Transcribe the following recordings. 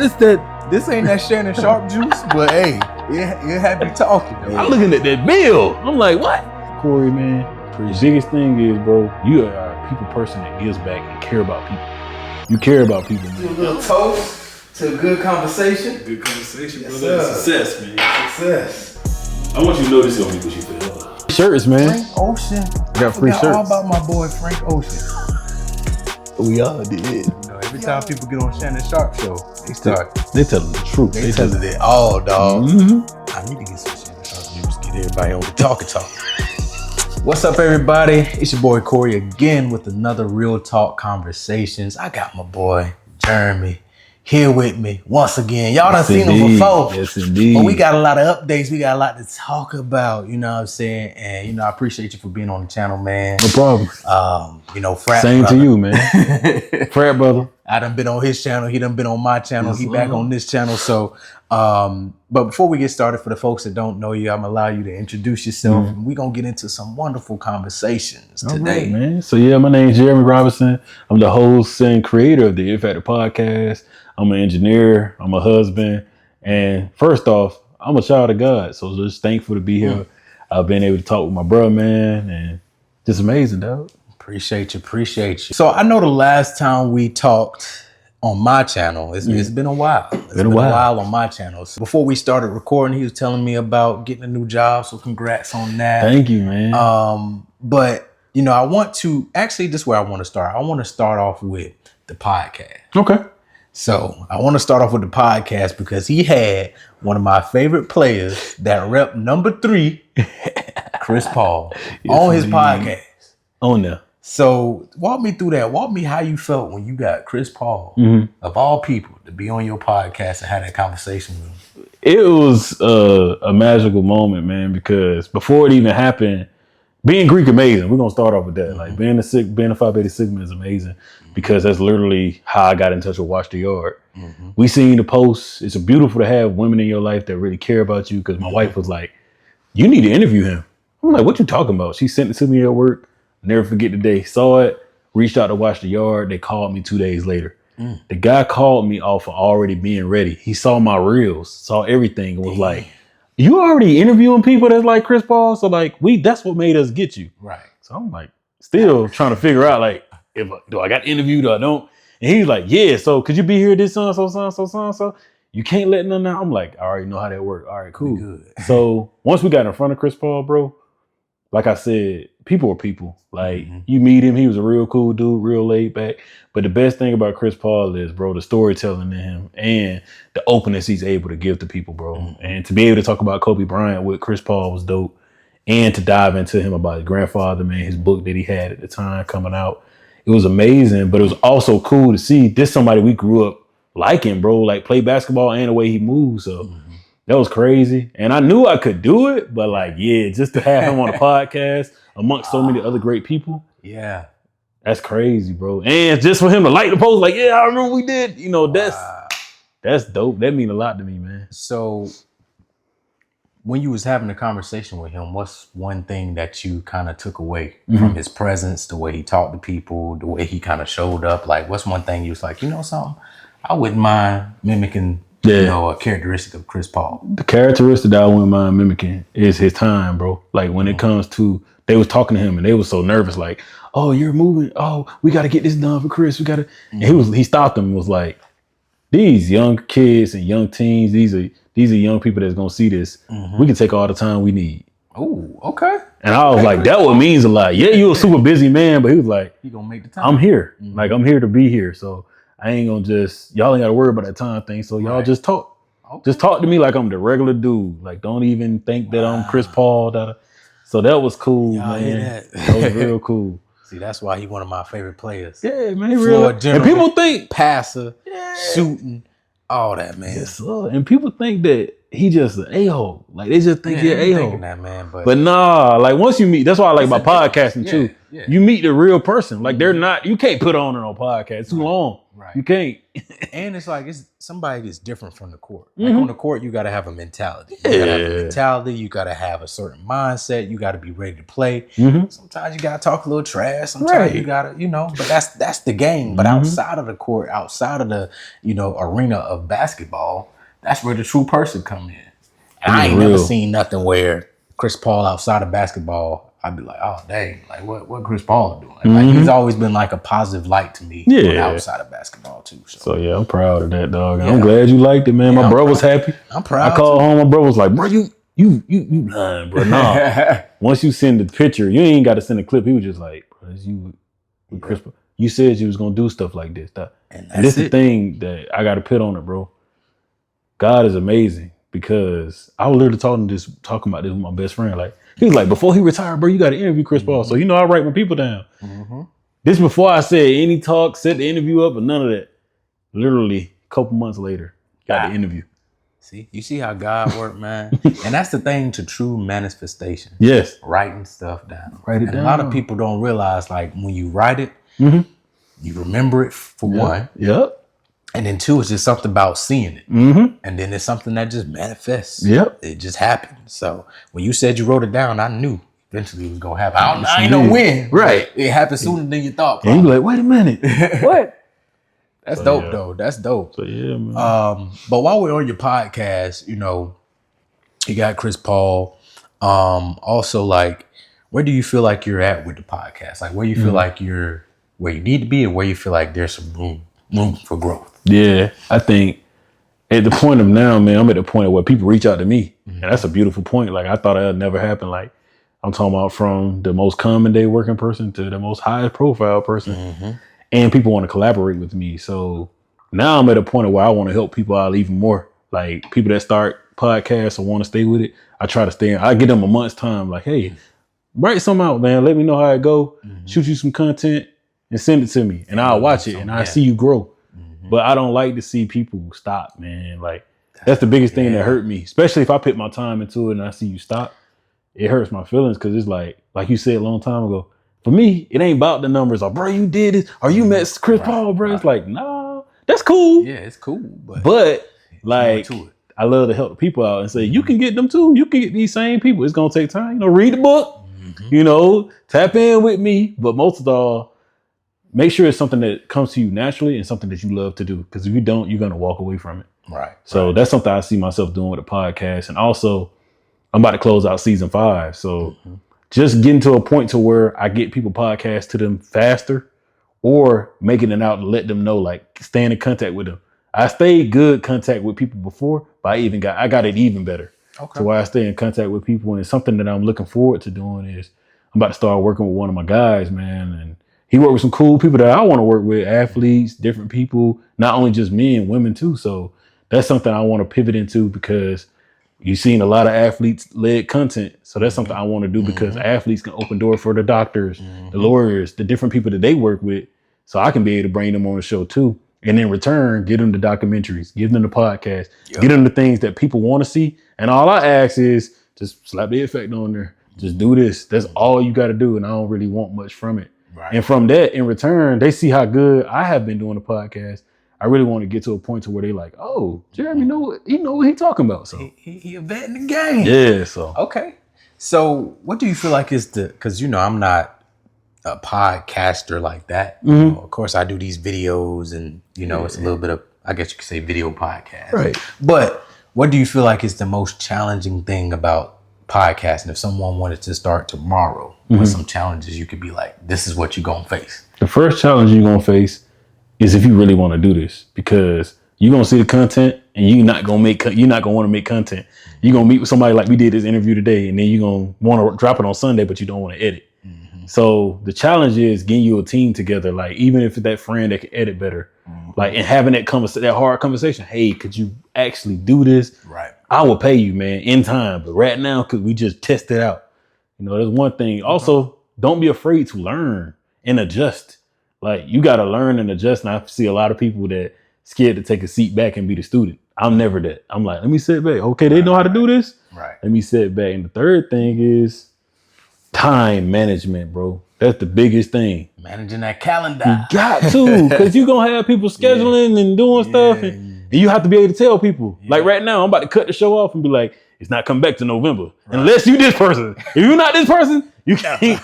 just that this ain't that Shannon Sharpe juice, but hey, it had me talking. I'm looking at that bill. I'm like, what? Corey, man, the biggest thing is, bro, you are a people person that gives back and care about people. You care about people, man. A little toast to a good conversation. Good conversation, Yes, brother. sir. Success, man. Success. I want you to know this is gonna be what you feel. Shirts, man. Frank Ocean. Got free all shirts. about my boy Frank Ocean. We all did. You know, every time people get on Shannon Sharpe show, They telling the truth. They telling it all, dog. Mm-hmm. I need to get some Shannon Sharpe news. Get everybody on the talk. What's up, everybody? It's your boy Corey again with another Real Talk Conversations. I got my boy Jermey here with me once again. Y'all done seen him before. Yes, indeed. But we got a lot of updates. We got a lot to talk about, you know what I'm saying? And, you know, I appreciate you for being on the channel, man. No problem. You know, frat Same brother. to you, man. Frat brother. I done been on his channel. He done been on my channel. He back on this channel. So, but before we get started, for the folks that don't know you, I'm gonna allow you to introduce yourself. And we're gonna get into some wonderful conversations today. All right, man. So yeah, my name is Jermey Robinson. I'm the host and creator of the It Factor podcast. I'm an engineer. I'm a husband. And first off, I'm a child of God. So just thankful to be here. I've been able to talk with my brother, man, and just amazing, dog. Appreciate you. So I know the last time we talked on my channel, it's been a while. It's been a while on my channel. So before we started recording, he was telling me about getting a new job. So congrats on that. Thank you, man. But you know, I want to actually, this is where I want to start. I want to start off with the podcast. Okay. So I want to start off with the podcast because he had one of my favorite players that rep number 3, Chris Paul, on his podcast. On there. So walk me through that. Walk me how you felt when you got Chris Paul, of all people, to be on your podcast and have that conversation with him. It was a magical moment, man, because before it even happened, being Greek amazing. We're gonna start off with that. Like being a Phi Beta Sigma is amazing because that's literally how I got in touch with Watch the Yard. We seen the posts. It's beautiful to have women in your life that really care about you. Because my wife was like, "You need to interview him." I'm like, "What you talking about?" She sent it to me at work. Never forget the day. Saw it. Reached out to Watch the Yard. They called me 2 days later. The guy called me off of already being ready. He saw my reels, saw everything, and was like, "You already interviewing people that's like Chris Paul?" So like that's what made us get you. Right. So I'm like still trying to figure out like do I got interviewed or I don't? And he's like, "Yeah, so could you be here this so you can't let none out." I'm like, I already know how that works. All right, cool. Good. So once we got in front of Chris Paul, bro, like I said, people are people. Like you meet him, he was a real cool dude, real laid back. But the best thing about Chris Paul is, bro, the storytelling in him and the openness he's able to give to people, bro. And to be able to talk about Kobe Bryant with Chris Paul was dope. And to dive into him about his grandfather, man, his book that he had at the time coming out. It was amazing, but it was also cool to see this somebody we grew up liking, bro, like play basketball and the way he moves. So that was crazy. And I knew I could do it, but like, yeah, just to have him on a podcast amongst so many other great people. Yeah. That's crazy, bro. And just for him to like the post, like, yeah, I remember we did, you know, that's dope. That mean a lot to me, man. So when you was having a conversation with him, what's one thing that you kind of took away from his presence, the way he talked to people, the way he kind of showed up? Like, what's one thing you was like, you know something? I wouldn't mind mimicking, you know, a characteristic of Chris Paul. The characteristic that I wouldn't mind mimicking is his time, bro. Like when it comes to, they was talking to him and they was so nervous, like, "Oh, you're moving. Oh, we got to get this done for Chris. We got to." And he stopped them and was like, "These young kids and young teens, these are young people that's gonna see this. We can take all the time we need." Oh, okay. And I was like, that what means a lot. Yeah, you're a super busy man, but he was like, "You gonna make the time? I'm here. Like I'm here to be here. So I ain't gonna y'all ain't gotta worry about that time thing. So y'all just talk. Okay. Just talk to me like I'm the regular dude. Like don't even think that I'm Chris Paul. So that was cool, man. That was real cool. See, that's why he's one of my favorite players. Yeah, man. Real. And people think passer, shooting, all that, man. Yes, sir. And people think that he just an a-hole. Like they just think he's an a-hole. That, man, but nah, like once you meet, that's why I like my podcasting too. Yeah. You meet the real person. Like they're not, you can't put on podcast. It's too long. Right. You can't. And it's like it's somebody that's different from the court. Like on the court, you got to have a mentality. You got to have a mentality. You got to have a certain mindset. You got to be ready to play. Sometimes you got to talk a little trash. Sometimes you got to, but that's the game. But outside of the court, outside of the, arena of basketball, that's where the true person come in. And I ain't never seen nothing where Chris Paul outside of basketball, I'd be like, oh dang, like what Chris Paul doing? Like he's always been like a positive light to me outside of basketball too. So yeah, I'm proud of that, dog. I'm glad you liked it, man. My bro was happy. I'm proud. I called home. My bro was like, bro, you lying, bro. Nah. Once you send the picture, you ain't got to send a clip. He was just like, bro, it's you with Chris Paul. You said you was gonna do stuff like this. And this is the thing that I got to put on it, bro. God is amazing because I was literally talking about this with my best friend. Like, he was like, before he retired, bro, you got to interview Chris Paul. So, I write my people down. This before I said any talk, set the interview up, or none of that. Literally, a couple months later, got the interview. You see how God worked, man? And that's the thing to true manifestation. Yes. Writing stuff down. Write it down. A lot of people don't realize, like, when you write it, you remember it for one. Yep. And then two, it's just something about seeing it. And then it's something that just manifests. Yep. It just happened. So when you said you wrote it down, I knew eventually it was going to happen. I ain't know when. Right. It happened sooner than you thought. And you be like, wait a minute. What? That's dope, though. That's dope. So, yeah, man. But while we're on your podcast, you got Chris Paul. Also, like, where do you feel like you're at with the podcast? Like, where you feel like you're where you need to be and where you feel like there's some room for growth? Yeah, I think at the point of now, man, I'm at the point where people reach out to me. And that's a beautiful point. Like, I thought that would never happen. Like, I'm talking about from the most common day working person to the most highest profile person. And people want to collaborate with me. So now I'm at a point where I want to help people out even more. Like, people that start podcasts or want to stay with it, I try to stay in. I give them a month's time. Like, hey, write something out, man. Let me know how it go. Shoot you some content and send it to me. And I'll watch it and I'll see you grow. But I don't like to see people stop, man. Like, that's the biggest thing that hurt me, especially if I put my time into it and I see you stop. It hurts my feelings because it's like you said a long time ago, for me, it ain't about the numbers. Or, bro, you did it. Or you met Chris Paul, bro. It's like, nah, that's cool. Yeah, it's cool. But like, I love to help the people out and say, you can get them too. You can get these same people. It's going to take time. Read the book, tap in with me. But most of all, make sure it's something that comes to you naturally and something that you love to do. Because if you don't, you're going to walk away from it. Right. So that's something I see myself doing with the podcast. And also, I'm about to close out season 5. So just getting to a point to where I get people podcasts to them faster or making it out to let them know, like, staying in contact with them. I stayed good contact with people before, but I got it even better. Okay. So why I stay in contact with people, and something that I'm looking forward to doing is I'm about to start working with one of my guys, man. And he worked with some cool people that I want to work with, athletes, different people, not only just men, women too. So that's something I want to pivot into because you've seen a lot of athletes-led content. So that's something I want to do because athletes can open doors for the doctors, the lawyers, the different people that they work with. So I can be able to bring them on the show too. And in return, give them the documentaries, give them the podcast, get them the things that people want to see. And all I ask is just slap the effect on there. Just do this. That's all you got to do. And I don't really want much from it. Right. And from that, in return, they see how good I have been doing the podcast. I really want to get to a point to where they like, oh, Jeremy know what he talking about. So he a vet in the game. Yeah. So okay. So what do you feel like is because I'm not a podcaster like that. Of course, I do these videos, and it's a little bit of, I guess you could say, video podcast. Right. But what do you feel like is the most challenging thing about podcasting? If someone wanted to start tomorrow, with some challenges you could be like, this is what you're gonna face. The first challenge you're gonna face is if you really want to do this, because you're gonna see the content and you're not gonna want to make content. You're gonna meet with somebody like we did this interview today, and then you're gonna want to drop it on Sunday, but you don't want to edit. So the challenge is getting you a team together, like even if it's that friend that can edit better, like, and having that hard conversation. Hey, could you actually do this? Right. I will pay you, man, in time. But right now, could we just test it out? There's one thing. Also, don't be afraid to learn and adjust. Like, you got to learn and adjust. And I see a lot of people that scared to take a seat back and be the student. I'm never that. I'm like, let me sit back. Okay, they know how to do this. Right. Let me sit back. And the third thing is time management, bro. That's the biggest thing. Managing that calendar. You got to, because you're going to have people scheduling and doing stuff. And you have to be able to tell people. Like right now, I'm about to cut the show off and be like, it's not coming back to November. Unless you this person. If you're not this person, you can't.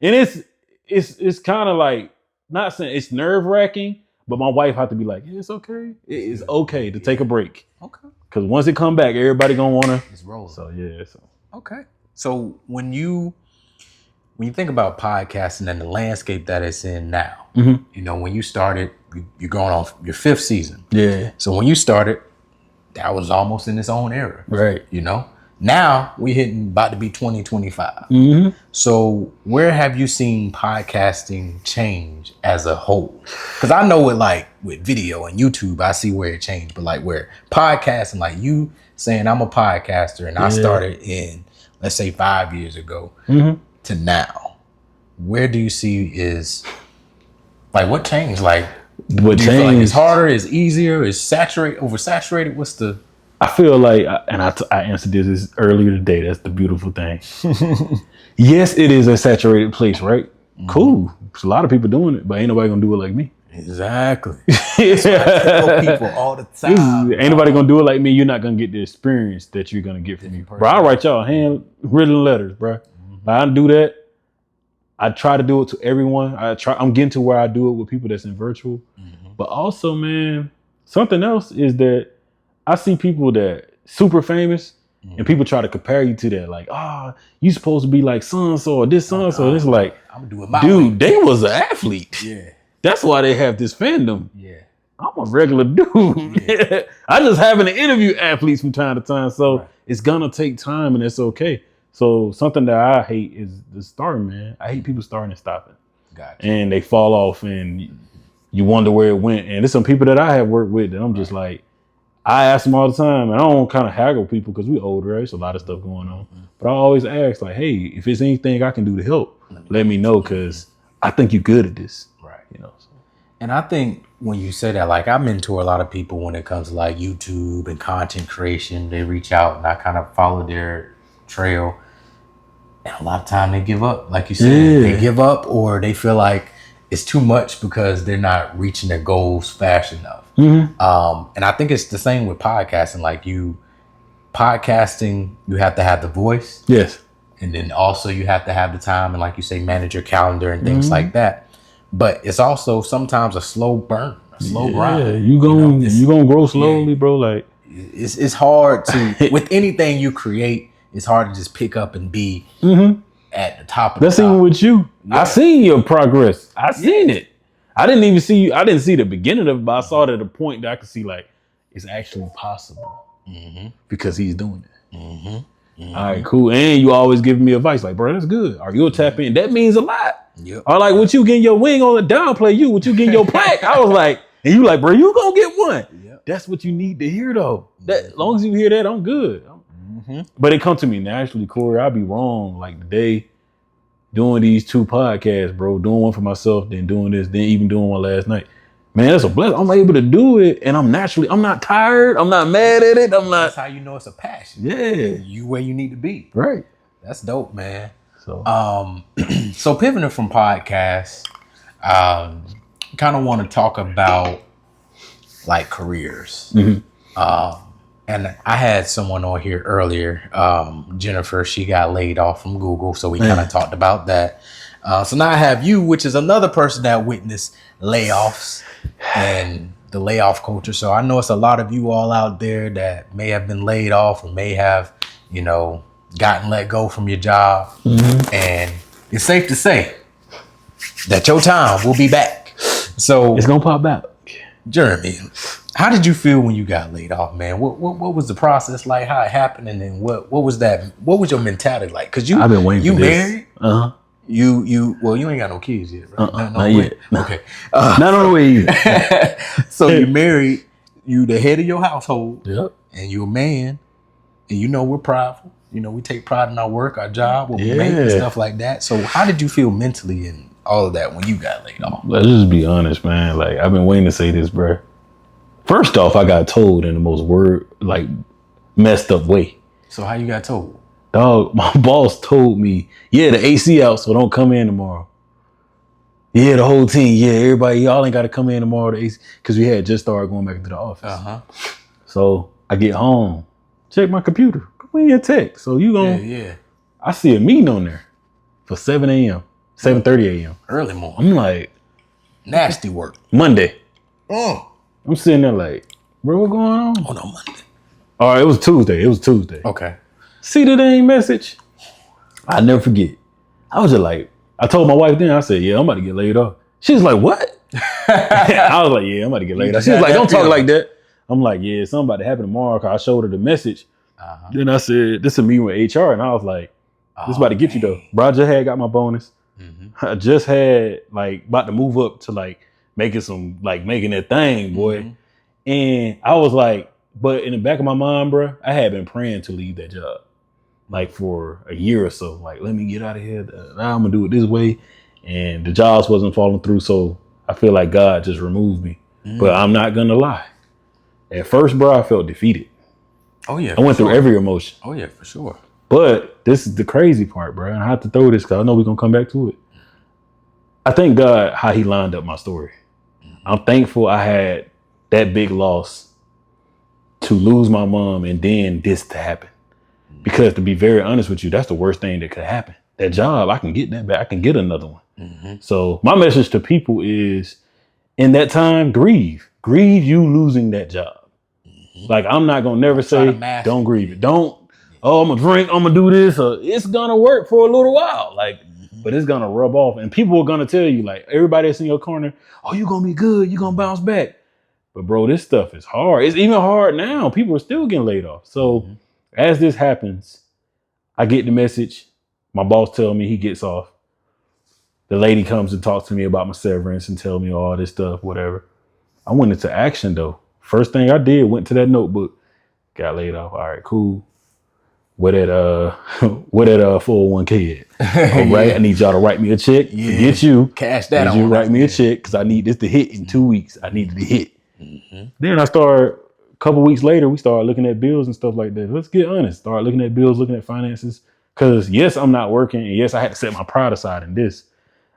And it's kind of like, not saying it's nerve wracking, but my wife had to be like, yeah, it's okay. It is okay to take a break. Okay. Because once it come back, everybody going to want to. It's rolling. So, yeah. So. Okay. So when you think about podcasting and the landscape that it's in now, you know, when you started, you're going on your 5th season. Yeah. So when you started, that was almost in its own era. Right. You know, now we about to be 2025. So where have you seen podcasting change as a whole? Because I know with video and YouTube, I see where it changed, but like where podcasting, like you saying I'm a podcaster and I started in, let's say 5 years ago to now, where do you see is like what changed? Like what changed? Like it's harder, it's easier, it's oversaturated? What's the? I feel like, and I answered this earlier today. That's the beautiful thing. Yes, it is a saturated place, right? Cool. There's a lot of people doing it, but ain't nobody gonna do it like me. Exactly. That's what I tell people all the time. Ain't nobody gonna do it like me. You're not gonna get the experience that you're gonna get from me, bro. I write y'all handwritten letters, bro. I do that. I try to do it to everyone. I'm getting to where I do it with people that's in virtual. But also, man, something else is that I see people that super famous and people try to compare you to that. Like, you supposed to be like so-and-so or this so-and-so. It's like, I'm doing my way. They was an athlete. Yeah. That's why they have this fandom. Yeah. I'm a regular dude. Yeah. I just happen to interview athletes from time to time. So it's gonna take time and it's okay. So something that I hate is the starting, man. I hate people starting and stopping. Gotcha. And they fall off and you wonder where it went. And there's some people that I have worked with that I'm just like, I ask them all the time, and I don't kind of haggle people because we older, right? There's a lot of stuff going on. But I always ask, like, hey, if there's anything I can do to help, let me know, because I think you're good at this. Right. You know. So. And I think when you say that, like, I mentor a lot of people when it comes to like YouTube and content creation. They reach out and I kind of follow their trail. And a lot of time they give up. Like you said, they give up or they feel like it's too much because they're not reaching their goals fast enough. And I think it's the same with podcasting. Like podcasting, you have to have the voice. Yes. And then also you have to have the time and like you say, manage your calendar and things like that. But it's also sometimes a slow burn, a slow grind. Yeah, you gonna grow slowly, bro. Like it's hard to with anything you create, it's hard to just pick up and be at the top of the top. That's even with you. Yeah. I seen your progress. I seen it. I didn't even see you. I didn't see the beginning of it, but I saw it at a point that I could see like it's actually possible because he's doing it. All right, cool. And you always giving me advice like, bro, that's good. Or you'll tap in. That means a lot. Yep. Or like, what you getting your wing on the downplay you? What you getting your plaque? I was like, and you like, bro, you gonna get one. Yep. That's what you need to hear though. That as long as you hear that, I'm good. But it come to me naturally, Corey. I'll be wrong. Like today, doing these 2 podcasts, bro, doing one for myself, then doing this, then even doing one last night. Man, that's a blessing. I'm able to do it, and I'm not tired. I'm not mad at it. That's how you know it's a passion. Yeah. You where you need to be. Right. That's dope, man. So, so pivoting from podcasts, kind of want to talk about like careers. And I had someone on here earlier, Jennifer, she got laid off from Google. So we kind of talked about that. So now I have you, which is another person that witnessed layoffs and the layoff culture. So I know it's a lot of you all out there that may have been laid off or may have, gotten let go from your job. And it's safe to say that your time will be back. So it's going to pop back. Jermey, how did you feel when you got laid off, man? What was the process like? How it happened, and then what was that? What was your mentality like? Because I've been waiting. You for married? This. You ain't got no kids yet, right? Not yet. Okay, not on the way either. So you married? You the head of your household? Yep. And you're a man, and we're prideful. We take pride in our work, our job, what we make, and stuff like that. So how did you feel mentally and all of that when you got laid off? Let's just be honest, man. Like I've been waiting to say this, bro. First off, I got told in the most messed up way. So how you got told? Dog, my boss told me, yeah, the AC out, so don't come in tomorrow. Yeah, the whole team. Yeah, everybody, y'all ain't got to come in tomorrow. The AC, because we had just started going back into the office. So I get home, check my computer. We in text. So you gonna? Yeah. I see a meeting on there for 7 a.m., 7:30 a.m. Early morning. I'm like, nasty work. Monday. I'm sitting there like, bro, what going on? Oh no, Monday. All right, it was Tuesday. Okay. See the dang message. I never forget. I was just like, I told my wife then, I said, yeah, I'm about to get laid off. She was like, what? I was like, yeah, I'm about to get laid off. She was like, don't talk like that. I'm like, yeah, something about to happen tomorrow. Cause I showed her the message. Then I said, this is me with HR. And I was like, this is about to get you though. Bro, I just had got my bonus. I just had like about to move up to like making that thing, boy. And I was like, but in the back of my mind, bro, I had been praying to leave that job. Like for a year or so, like, let me get out of here. Now I'm gonna do it this way. And the jobs wasn't falling through. So I feel like God just removed me. But I'm not gonna lie. At first, bro, I felt defeated. Oh yeah. I went through every emotion. Oh yeah, for sure. But this is the crazy part, bro. And I have to throw this because I know we're gonna come back to it. I thank God how he lined up my story. I'm thankful I had that big loss to lose my mom and then this to happen. Because to be very honest with you, that's the worst thing that could happen. That job, I can get that back. I can get another one. So my message to people is, in that time, grieve. Grieve you losing that job. Like, I'm not going to never say, don't grieve it. Don't, I'm going to drink, I'm going to do this. It's going to work for a little while. Like, but it's going to rub off. And people are going to tell you, like, everybody that's in your corner, oh, you're going to be good. You're going to bounce back. But bro, this stuff is hard. It's even hard now. People are still getting laid off. So as this happens, I get the message. My boss tells me he gets off. The lady comes and talks to me about my severance and tell me all this stuff, whatever. I went into action though. First thing I did, went to that notebook, got laid off. All right, cool. Where that 401k at? All right, I need y'all to write me a check. Forget you. Cash that on. You write me a check because I need this to hit in 2 weeks. I needed to hit. Then I started, a couple weeks later, we started looking at bills and stuff like that. Let's get honest. Start looking at bills, looking at finances. Because yes, I'm not working. And yes, I had to set my pride aside in this.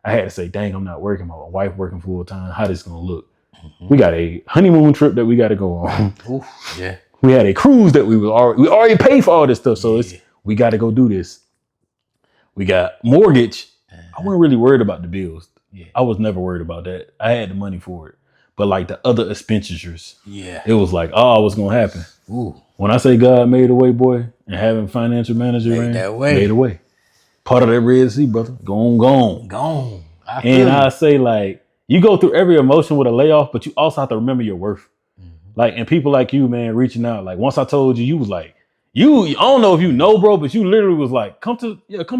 I had to say, dang, I'm not working. My wife working full time. How this going to look? We got a honeymoon trip that we got to go on. Yeah. We had a cruise that we already paid for all this stuff. So we got to go do this. We got mortgage. I wasn't really worried about the bills. I was never worried about that. I had the money for it. But like the other expenditures, it was like, oh, what's going to happen? When I say God made a way, boy, and having financial manager made a way. Part of that Red Sea, brother. Gone. I say, like, you go through every emotion with a layoff, but you also have to remember your worth. Like, and people like you, man, reaching out. Like, once I told you, you was like, I don't know if you know, bro, but you literally was like, come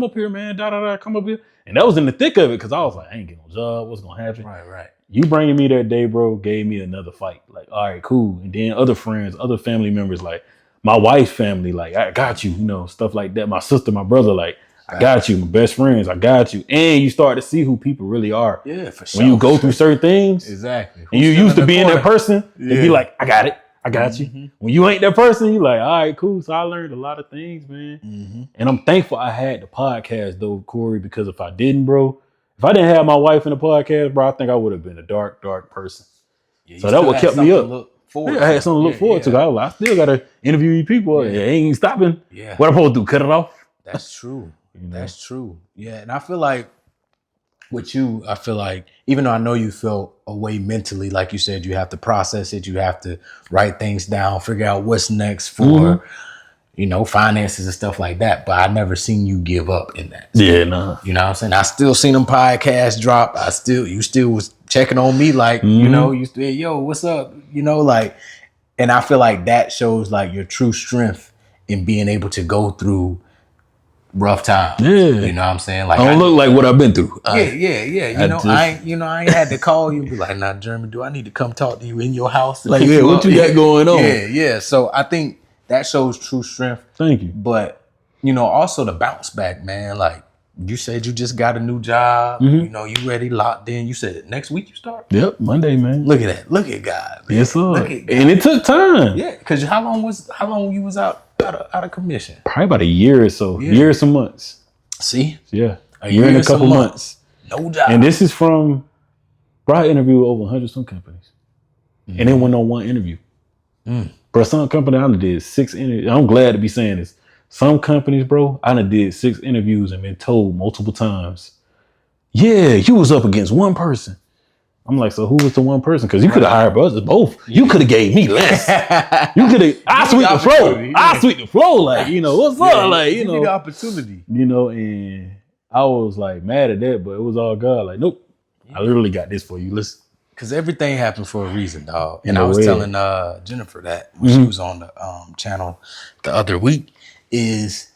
up here, man, come up here. And that was in the thick of it, because I was like, I ain't getting no job. What's going to happen? Right. You bringing me that day, bro, gave me another fight. Like, all right, cool. And then other friends, other family members, like my wife's family, like, I got you, stuff like that. My sister, my brother, like, I got you. My best friends, I got you. And you start to see who people really are. Yeah, for sure. When you go through certain things. Exactly. And you used to being that person, and be like, I got it. I got you. When you ain't that person, you like, all right, cool. So I learned a lot of things, man. And I'm thankful I had the podcast, though, Corey, because if I didn't, bro, if I didn't have my wife in the podcast, bro, I think I would have been a dark, dark person. So that would kept me up. I had something to look forward to. I still got to interview you people. It ain't stopping. Yeah. What I'm supposed to do? Cut it off? That's true. That's true. Yeah. And I feel like with you, I feel like even though I know you feel away mentally, like you said, you have to process it. You have to write things down, figure out what's next for, finances and stuff like that. But I never seen you give up in that. Yeah, nah. You know what I'm saying? I still seen them podcasts drop. You still was checking on me like, you still, yo, what's up? And I feel like that shows like your true strength in being able to go through rough times. Yeah. You know what I'm saying? Like, I don't look like what I've been through. I ain't had to call you and be like, nah, Jeremy, do I need to come talk to you in your house? Like, what you got going on? Yeah. So I think that shows true strength. Thank you. But, also the bounce back, man. Like, you said you just got a new job. You ready, locked in. You said next week you start? Yep, Monday, man. Look at that. Look at God, man. Yes, sir. And it took time. Yeah, because how long you was out? out of commission? Probably about a year or so. Yeah. Year or some months. See? Yeah. A year and a some couple months. No job. And this is from, bro, I interviewed over 100 some companies. Mm-hmm. And it went on one interview. Bro, some company I done did 6 interviews. I'm glad to be saying this. Some companies, bro, I done did 6 interviews and been told multiple times, yeah, you was up against one person. I'm like, so who was the one person? Because you could have hired brothers both. Yeah. You could have gave me less. You could have. I sweep the floor. Yeah. I sweep the floor. Like, you know, what's up? Like, you know, the opportunity. You know, and I was like mad at that, but it was all God. Like, nope, I literally got this for you. Listen, because everything happened for a reason, dog. And I was telling Jennifer that when she was on the channel the other week is.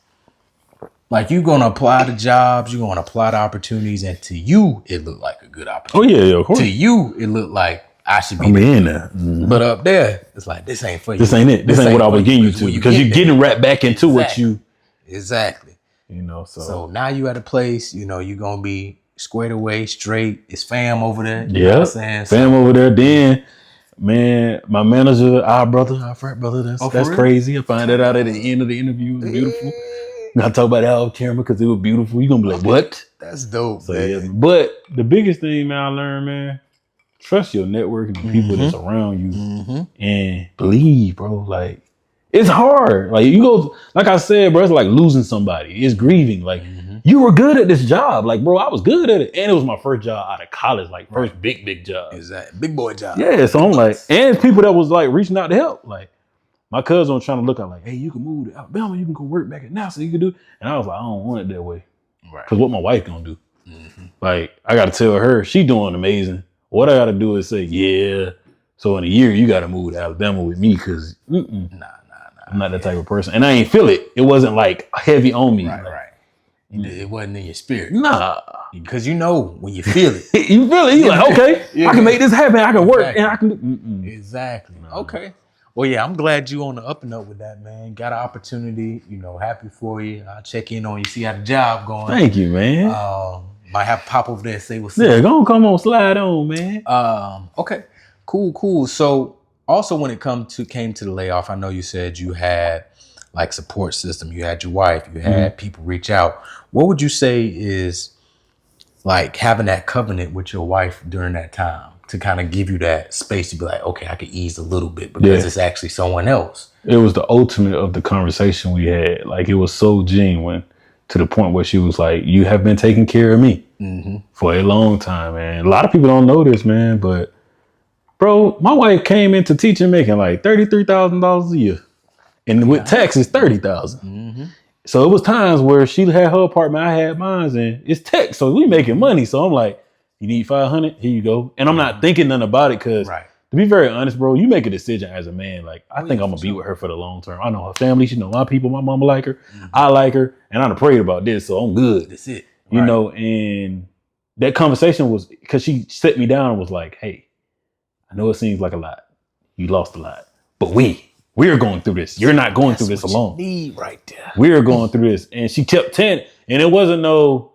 Like, you're going to apply to jobs, you're going to apply to opportunities, and to you, it looked like a good opportunity. Oh, yeah, of course. To you, it looked like I should be in there. Mm-hmm. But up there, it's like, this ain't for you. This ain't it. This ain't what I was getting you to. Because you're getting right back into what you... Exactly. You know, so now you at a place, you know, you're going to be squared away, straight. It's fam over there. You know what I'm saying? Fam over there. Then, man, my manager, our frat brother, that's crazy. I find that out at the end of the interview. It was beautiful. I talk about that off camera because it was beautiful. You're going to be like, what? That's dope, so, man. Yeah. But the biggest thing, man, I learned, man, trust your network and the people that's around you and believe, bro. Like, it's hard. Like, you go, like I said, bro, it's like losing somebody. It's grieving. Like, you were good at this job. Like, bro, I was good at it. And it was my first job out of college, like, first big job. Exactly. Big boy job. Yeah, so I'm like, and people that was like reaching out to help. Like, my cousin was trying to look out like, hey, you can move to Alabama, you can go work back at NASA, you can do. And I was like, I don't want it that way. Right. Because what my wife gonna do? Like, I gotta tell her, she doing amazing. What I gotta do is say, yeah. So in a year, you gotta move to Alabama with me because nah. I'm not that type of person. And I ain't feel it. It wasn't like heavy on me. Right. It wasn't in your spirit. Nah. Because you know when you feel it. You feel it. You're like, okay, I can make this happen. I can work and I can do. Exactly. No. Okay. Well, yeah, I'm glad you on the up and up with that, man. Got an opportunity, you know, happy for you. I'll check in on you, see how the job going. Thank you, man. Might have to pop over there and say what's up. Yeah, go on, come on, slide on, man. Okay, cool. So also when it came to the layoff, I know you said you had like support system. You had your wife, you had people reach out. What would you say is like having that covenant with your wife during that time? To kind of give you that space to be like, okay, I could ease a little bit because it's actually someone else. It was the ultimate of the conversation we had. Like, it was so genuine to the point where she was like, you have been taking care of me for a long time, man. A lot of people don't know this, man, but bro, my wife came into teaching making like $33,000 a year. And with taxes, $30,000. So it was times where she had her apartment, I had mine, and it's tech. So we making money. So I'm like, you need 500? Here you go. And I'm not thinking nothing about it because, to be very honest, bro, you make a decision as a man. Like, I think I'm going to be with her for the long term. I know her family. She know my people. My mama like her. I like her. And I done prayed about this, so I'm good. That's it. You know, and that conversation was, because she set me down and was like, hey, I know it seems like a lot. You lost a lot. But we're going through this. You're not going through this alone. You need right there. We're going through this. And she kept telling, and it wasn't no,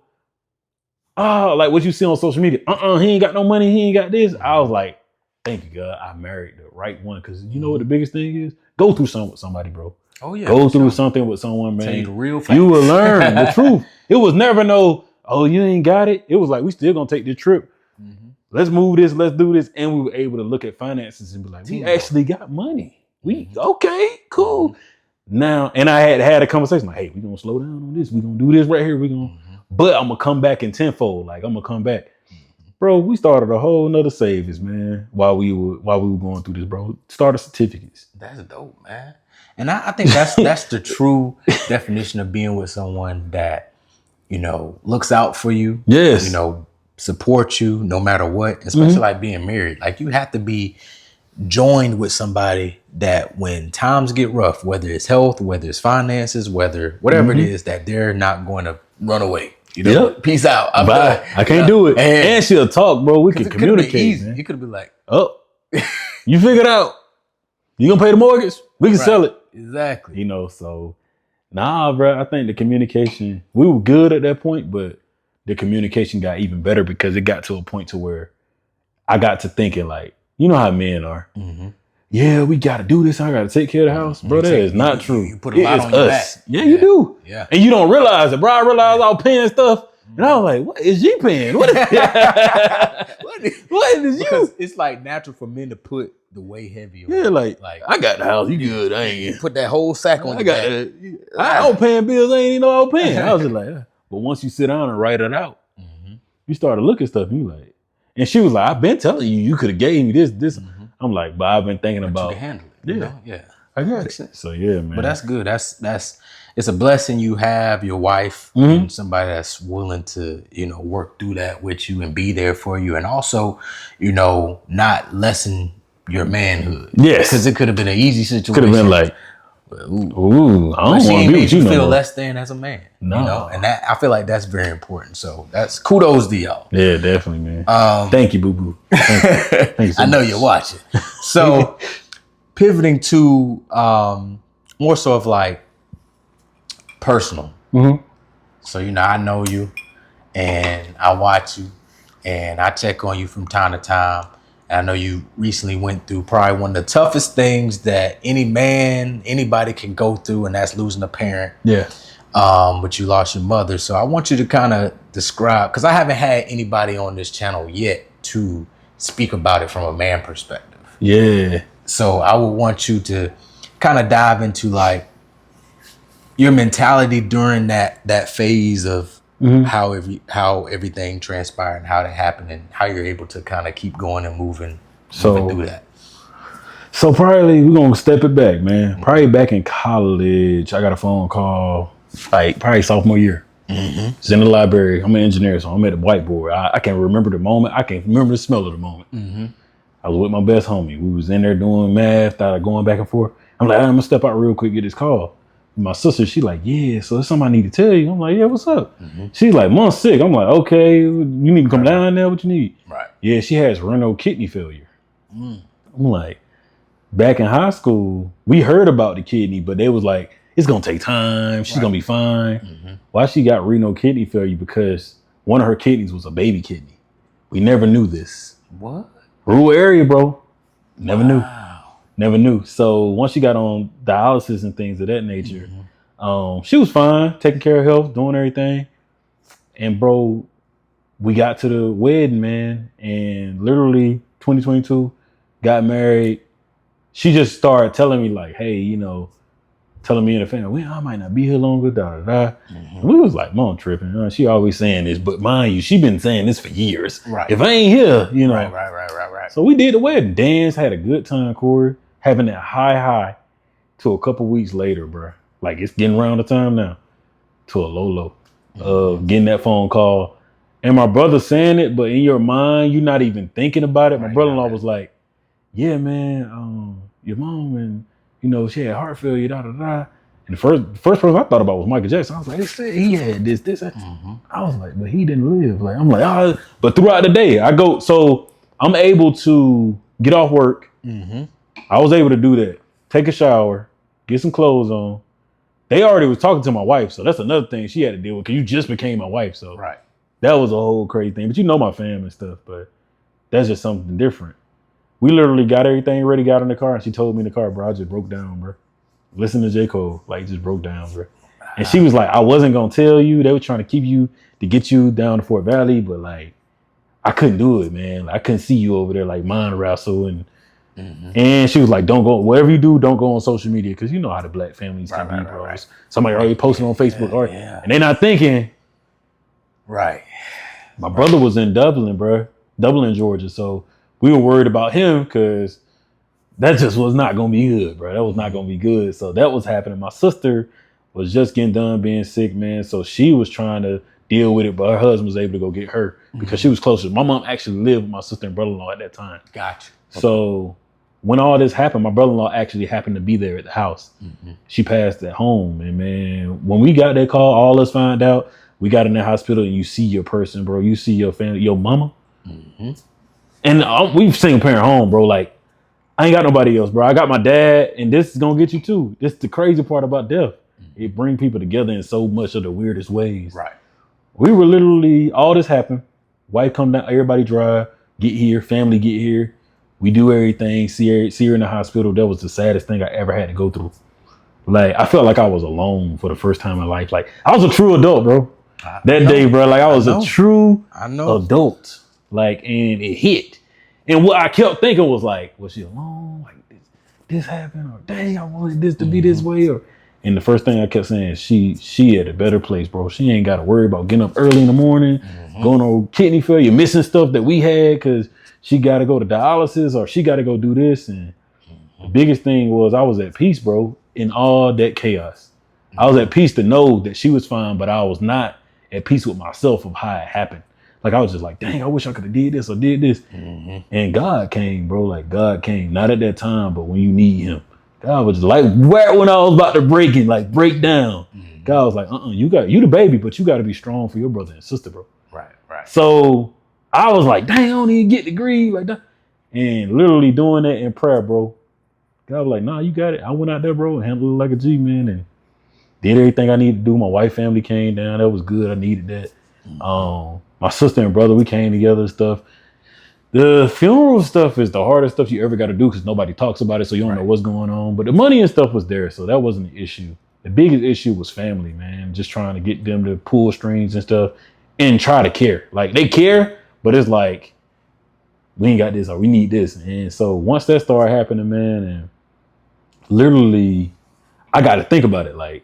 like what you see on social media. He ain't got no money. He ain't got this. I was like, thank you, God. I married the right one. Because you know what the biggest thing is? Go through something with somebody, bro. Oh, yeah. Go through something with someone, man. Tell you the real facts. You will learn the truth. It was never no, oh, you ain't got it. It was like, we still going to take this trip. Let's move this. Let's do this. And we were able to look at finances and be like, we actually got money. Okay, cool. Now, and I had a conversation like, hey, we're going to slow down on this. We're going to do this right here. But I'm going to come back in tenfold. Like, I'm going to come back. Bro, we started a whole nother savings, man, while we were going through this, bro. Started certificates. That's dope, man. And I think that's the true definition of being with someone that, you know, looks out for you. Yes. You know, supports you no matter what. Especially like being married. Like, you have to be joined with somebody that when times get rough, whether it's health, whether it's finances, whatever it is, that they're not going to run away. You know, peace out. Bye. I can't do it. And she'll talk, bro. We can communicate. Man. You could be like, oh, you figured out. You gonna pay the mortgage? We can sell it. Exactly. You know, so nah, bro. I think the communication, we were good at that point, but the communication got even better because it got to a point to where I got to thinking like, you know how men are. yeah, we got to do this. I got to take care of the house. Bro, that is not true. You put a lot on your back. Yeah, you do. Yeah. And you don't realize it, bro. I realized I was paying stuff. And I was like, what is you paying? What is what is you? Because it's like natural for men to put the weight heavy on. Yeah, like I got the house. You good. I ain't. Put that whole sack on. I got I was paying bills. I ain't even know I was paying. I was just like, but once you sit down and write it out, you start to look at stuff and you like, and she was like, I've been telling you, you could have gave me this. I'm like, but I've been thinking about you can handle it. Yeah. Yeah. I got it. So yeah, man. But that's good. That's it's a blessing you have your wife and somebody that's willing to, work through that with you and be there for you. And also, not lessen your manhood. Yes. Because it could have been an easy situation. Could have been like, ooh, I don't want to be with you no feel more. less than as a man. No. And that I feel like that's very important. So that's kudos to y'all. Yeah, definitely, man. Thank you, boo boo. Thank you so I know much. you're watching. So pivoting to more so of like personal. So I know you and I watch you and I check on you from time to time. And I know you recently went through probably one of the toughest things that anybody can go through, and that's losing a parent. Yeah. But you lost your mother. So I want you to kind of describe, because I haven't had anybody on this channel yet to speak about it from a man perspective. Yeah. So I would want you to kind of dive into like your mentality during that phase of how everything transpired and how that happened and how you're able to kind of keep going and moving through that. So probably we're gonna step it back, man. Probably back in college, I got a phone call, like probably sophomore year. It's in the library. I'm an engineer, so I'm at the whiteboard. I can remember the moment. I can remember the smell of the moment. I was with my best homie. We was in there doing math, started going back and forth. I'm like, I'm gonna step out real quick, get this call. My sister, she like, yeah, so there's something I need to tell you. I'm like, yeah, what's up? She's like, Mom's sick. I'm like, okay, you need to come down there. What you need? Right. Yeah, she has renal kidney failure. I'm like, back in high school, we heard about the kidney, but they was like, it's gonna take time. She's gonna be fine. Why she got renal kidney failure? Because one of her kidneys was a baby kidney. We never knew this. What? Rural area, bro. Never knew. So once she got on dialysis and things of that nature, she was fine, taking care of health, doing everything. And bro, we got to the wedding, man, and literally 2022, got married. She just started telling me like, hey, telling me and the family, I might not be here longer, And we was like, Mom tripping. She always saying this, but mind you, she been saying this for years. Right. If I ain't here, Right. So we did the wedding, danced, had a good time, Corey, having that high to a couple weeks later, bro. Like it's getting around the time now to a low of getting that phone call. And my brother saying it, but in your mind, you're not even thinking about it. My brother-in-law was like, yeah, man, your mom and, she had heart failure, And the first person I thought about was Michael Jackson. I was like, they said he had this. I was like, but he didn't live. Like, I'm like, but throughout the day, so I'm able to get off work. I was able to do that. Take a shower, get some clothes on. They already was talking to my wife, so that's another thing she had to deal with because you just became my wife. So that was a whole crazy thing. But my family and stuff, but that's just something different. We literally got everything ready, got in the car, and she told me in the car, bro, I just broke down, bro. Listen to J. Cole, like just broke down, bro. And she was like, I wasn't gonna tell you. They were trying to keep you to get you down to Fort Valley, but like I couldn't do it, man. I couldn't see you over there like mind wrestle and she was like, don't go, whatever you do, don't go on social media because you know how the black families can be, bro. Right. Somebody already posted on Facebook, and they're not thinking. Right. My brother was in Dublin, Georgia, so we were worried about him because that just was not gonna be good, bro. That was not gonna be good. So that was happening. My sister was just getting done being sick, man. So she was trying to deal with it, but her husband was able to go get her because she was closer. My mom actually lived with my sister and brother-in-law at that time. Gotcha. So when all this happened, my brother-in-law actually happened to be there at the house. She passed at home. And man, when we got that call, all us found out, we got in the hospital and you see your person, bro. You see your family, your mama. And we've single parent home, bro. Like, I ain't got nobody else, bro. I got my dad, and this is going to get you too. This is the crazy part about death. It brings people together in so much of the weirdest ways. Right. We were literally, all this happened. Wife come down, everybody drive, get here, family get here. We do everything. See her in the hospital. That was the saddest thing I ever had to go through. Like, I felt like I was alone for the first time in life. Like, I was a true adult, bro. That day, bro. Like, I was a true adult. Like, and it hit. And what I kept thinking was like, was she alone? Like, this happened? Or dang, I wanted this to be this way. And the first thing I kept saying, she at a better place, bro. She ain't got to worry about getting up early in the morning, going on kidney failure, missing stuff that we had because she got to go to dialysis or she got to go do this. And the biggest thing was I was at peace, bro, in all that chaos. I was at peace to know that she was fine, but I was not at peace with myself of how it happened. Like, I was just like, dang, I wish I could have did this or did this. And God came, bro. Like, God came. Not at that time, but when you need him. God was just like, right when I was about to break down. God was like, you the baby, but you got to be strong for your brother and sister, bro. Right. So I was like, dang, I don't even get to grieve like that. And literally doing that in prayer, bro. God was like, nah, you got it. I went out there, bro, and handled it like a G, man, and did everything I needed to do. My wife family came down. That was good. I needed that. My sister and brother, we came together and stuff. The funeral stuff is the hardest stuff you ever got to do because nobody talks about it, so you don't know what's going on. But the money and stuff was there, so that wasn't an issue. The biggest issue was family, man. Just trying to get them to pull strings and stuff and try to care. Like, they care, but it's like, we ain't got this or we need this. And so once that started happening, man, and literally, I got to think about it. Like,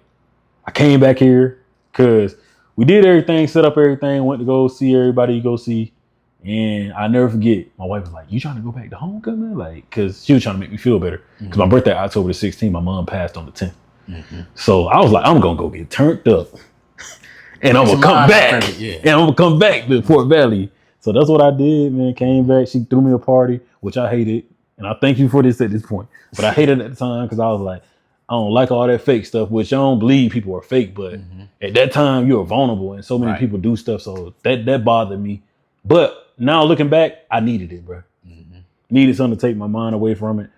I came back here because we did everything, set up everything, went to go see everybody you go see. And I never forget, my wife was like, you trying to go back to homecoming? Like, because she was trying to make me feel better. Because my birthday, October the 16th, my mom passed on the 10th. So I was like, I'm going to go get turned up. And I'm going to come back. And I'm going to come back to Fort Valley. So that's what I did, man. Came back. She threw me a party, which I hated. And I thank you for this at this point. But I hated it at the time because I was like, I don't like all that fake stuff, which I don't believe people are fake. But at that time, you were vulnerable and so many people do stuff. So that bothered me. But now looking back, I needed it, bro. Needed something to take my mind away from it.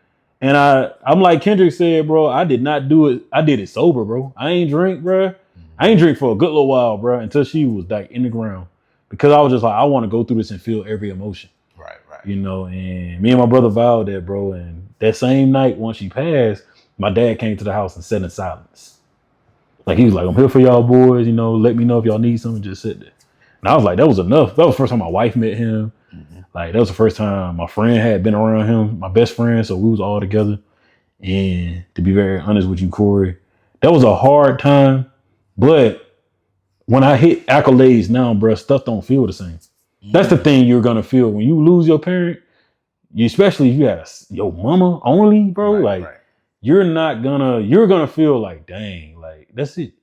And I'm like Kendrick said, bro, I did not do it. I did it sober, bro. I ain't drink, bro. I ain't drink for a good little while, bro, until she was like in the ground. Because I was just like, I want to go through this and feel every emotion. Right. You know, and me and my brother vowed that, bro. And that same night, once she passed, my dad came to the house and sat in silence. Like, he was like, I'm here for y'all boys, you know, let me know if y'all need something, just sit there. And I was like, that was enough. That was the first time my wife met him. Like, that was the first time my friend had been around him, my best friend. So we was all together. And to be very honest with you, Corey, that was a hard time. But when I hit accolades now, bro, stuff don't feel the same. That's the thing you're going to feel when you lose your parent, especially if you had your mama only, bro. You're going to feel like, dang, like, that's it.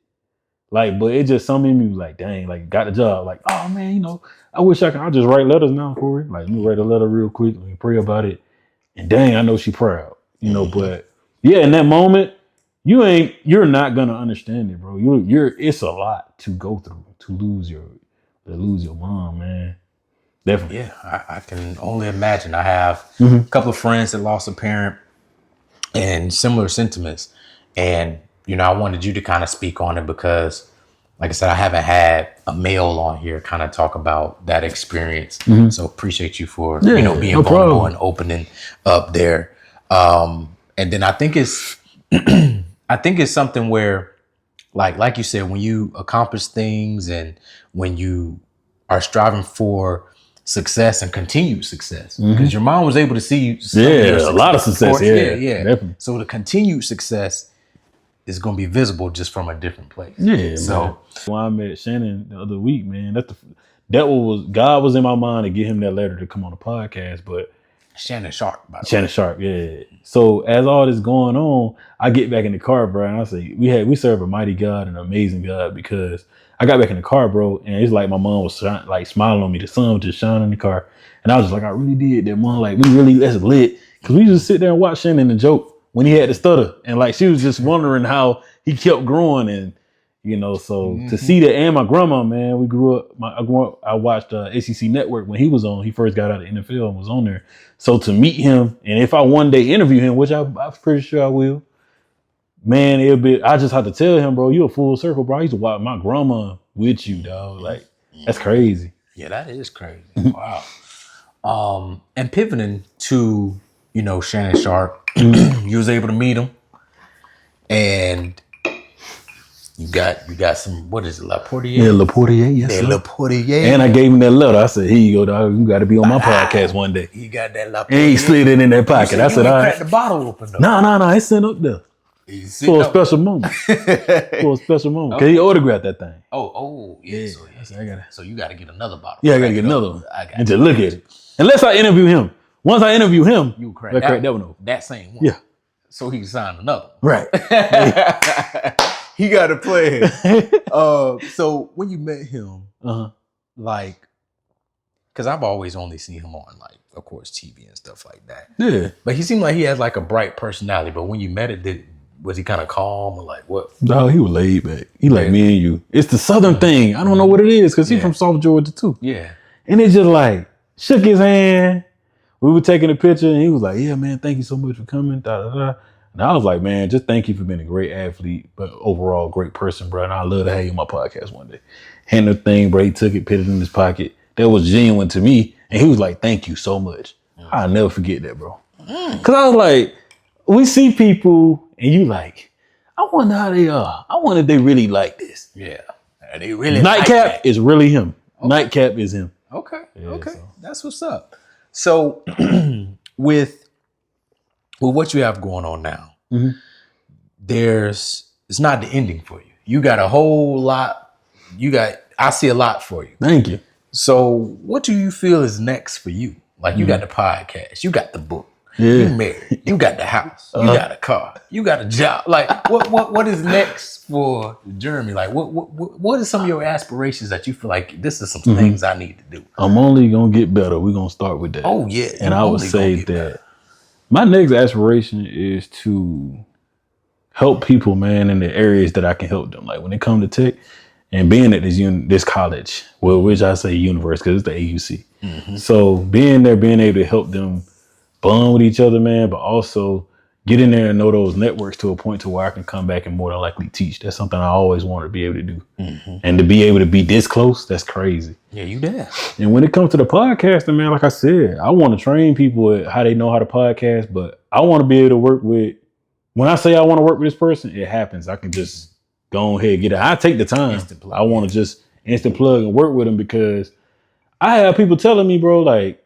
Like, but it just some in me like, dang, like, got the job. Like, oh man, you know, I wish I'll just write letters now, Corey. Like, let me write a letter real quick. Let me pray about it. And dang, I know she proud, you know, but yeah, in that moment, you're not going to understand it, bro. It's a lot to go through to lose your mom, man. Definitely. Yeah, I can only imagine. I have a couple of friends that lost a parent and similar sentiments. And, you know, I wanted you to kind of speak on it because, like I said, I haven't had a male on here kind of talk about that experience. So appreciate you for, being vulnerable and opening up there. And then I think it's something where, like you said, when you accomplish things and when you are striving for success and continued success, because your mom was able to see you. A lot of success. Yeah. Definitely. So the continued success is going to be visible just from a different place. Yeah. So man. When I met Shannon the other week, man, God was in my mind to get him that letter to come on the podcast, but Shannon Sharpe, by the way. Shannon Sharpe, yeah. So as all this going on, I get back in the car, bro, and I say, we serve a mighty God and an amazing God, because I got back in the car, bro, and it's like my mom was like smiling on me. The sun was just shining in the car. And I was just like, I really did that, mom. Like, that's lit. Because we just sit there and watch Shannon and joke when he had to stutter. And like, she was just wondering how he kept growing. And, you know, so to see that, and my grandma, man, we grew up, I watched ACC Network when he was on. He first got out of NFL and was on there. So to meet him, and if I one day interview him, which I'm pretty sure I will, man, I just have to tell him, bro, you a full circle, bro. I used to watch my grandma with you, dog. Like, that's crazy. Yeah, that is crazy. Wow. And pivoting to you know, Shannon Sharpe. You was able to meet him, and you got some, what is it, La Portier? Yeah, La Portier, yes, Yeah, sir. La Portier. And I gave him that letter. I said, here you go, dog. You got to be on my podcast one day. He got that La Portier. And he slid it in that pocket. I said, all right. Crack the bottle open though. No, it's sitting up there. For a special moment. For a special moment. Because he autographed that thing. Yeah. So you got to get another bottle. Yeah, I got to get another one. And just look at it. Unless I interview him. Once I interview him, you crack that one open. That same one. Yeah. So he can sign another one. Right. He got to play it. So when you met him, like, because I've always only seen him on, like, of course, TV and stuff like that. Yeah. But he seemed like he has like a bright personality. But when you met it, was he kind of calm or like what? No, he was laid back. He like me and you. It's the Southern thing. I don't know what it is because he's from South Georgia too. Yeah. And it just like shook his hand. We were taking a picture and he was like, yeah, man, thank you so much for coming. Da, da, da. And I was like, man, just thank you for being a great athlete, but overall great person, bro. And I'd love to have you on my podcast one day. Hand the thing, bro. He took it, put it in his pocket. That was genuine to me. And he was like, thank you so much. I'll never forget that, bro. Because I was like, we see people and you like, I wonder how they are. I wonder if they really like this. Yeah. Are they really Nightcap like is really him. Okay. Nightcap is him. Okay. Yeah, okay. So. That's what's up. So with what you have going on now, it's not the ending for you. You got a whole lot. I see a lot for you. Thank you. So what do you feel is next for you? Like you got the podcast, you got the book, Yeah. you married, you got the house, you got a car, you got a job. Like what is next for Jermey? Like what are some of your aspirations that you feel like this is some things I need to do? I'm only gonna get better. We're gonna start with that. Oh yeah. And I would say that my next aspiration is to help people, man, in the areas that I can help them. Like when it comes to tech and being at this college, well, which I say university because it's the AUC. So being there, being able to help them bond with each other, man, but also get in there and know those networks to a point to where I can come back and more than likely teach. That's something I always wanted to be able to do. And to be able to be this close, that's crazy. Yeah, you did. And when it comes to the podcasting, man, like I said, I want to train people at how they know how to podcast, but I want to be able to work with, when I say I want to work with this person, it happens. I can just go ahead and get it. I take the time. I want to just instant plug and work with them because I have people telling me, bro, like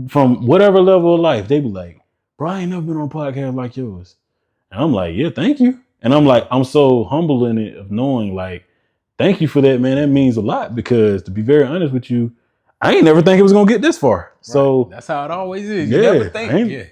from whatever level of life, they be like, bro, I ain't never been on a podcast like yours. And I'm like, yeah, thank you. And I'm like, I'm so humble in it of knowing like, thank you for that, man. That means a lot because to be very honest with you, I ain't never think it was going to get this far. Right. So that's how it always is. You never think. Yeah.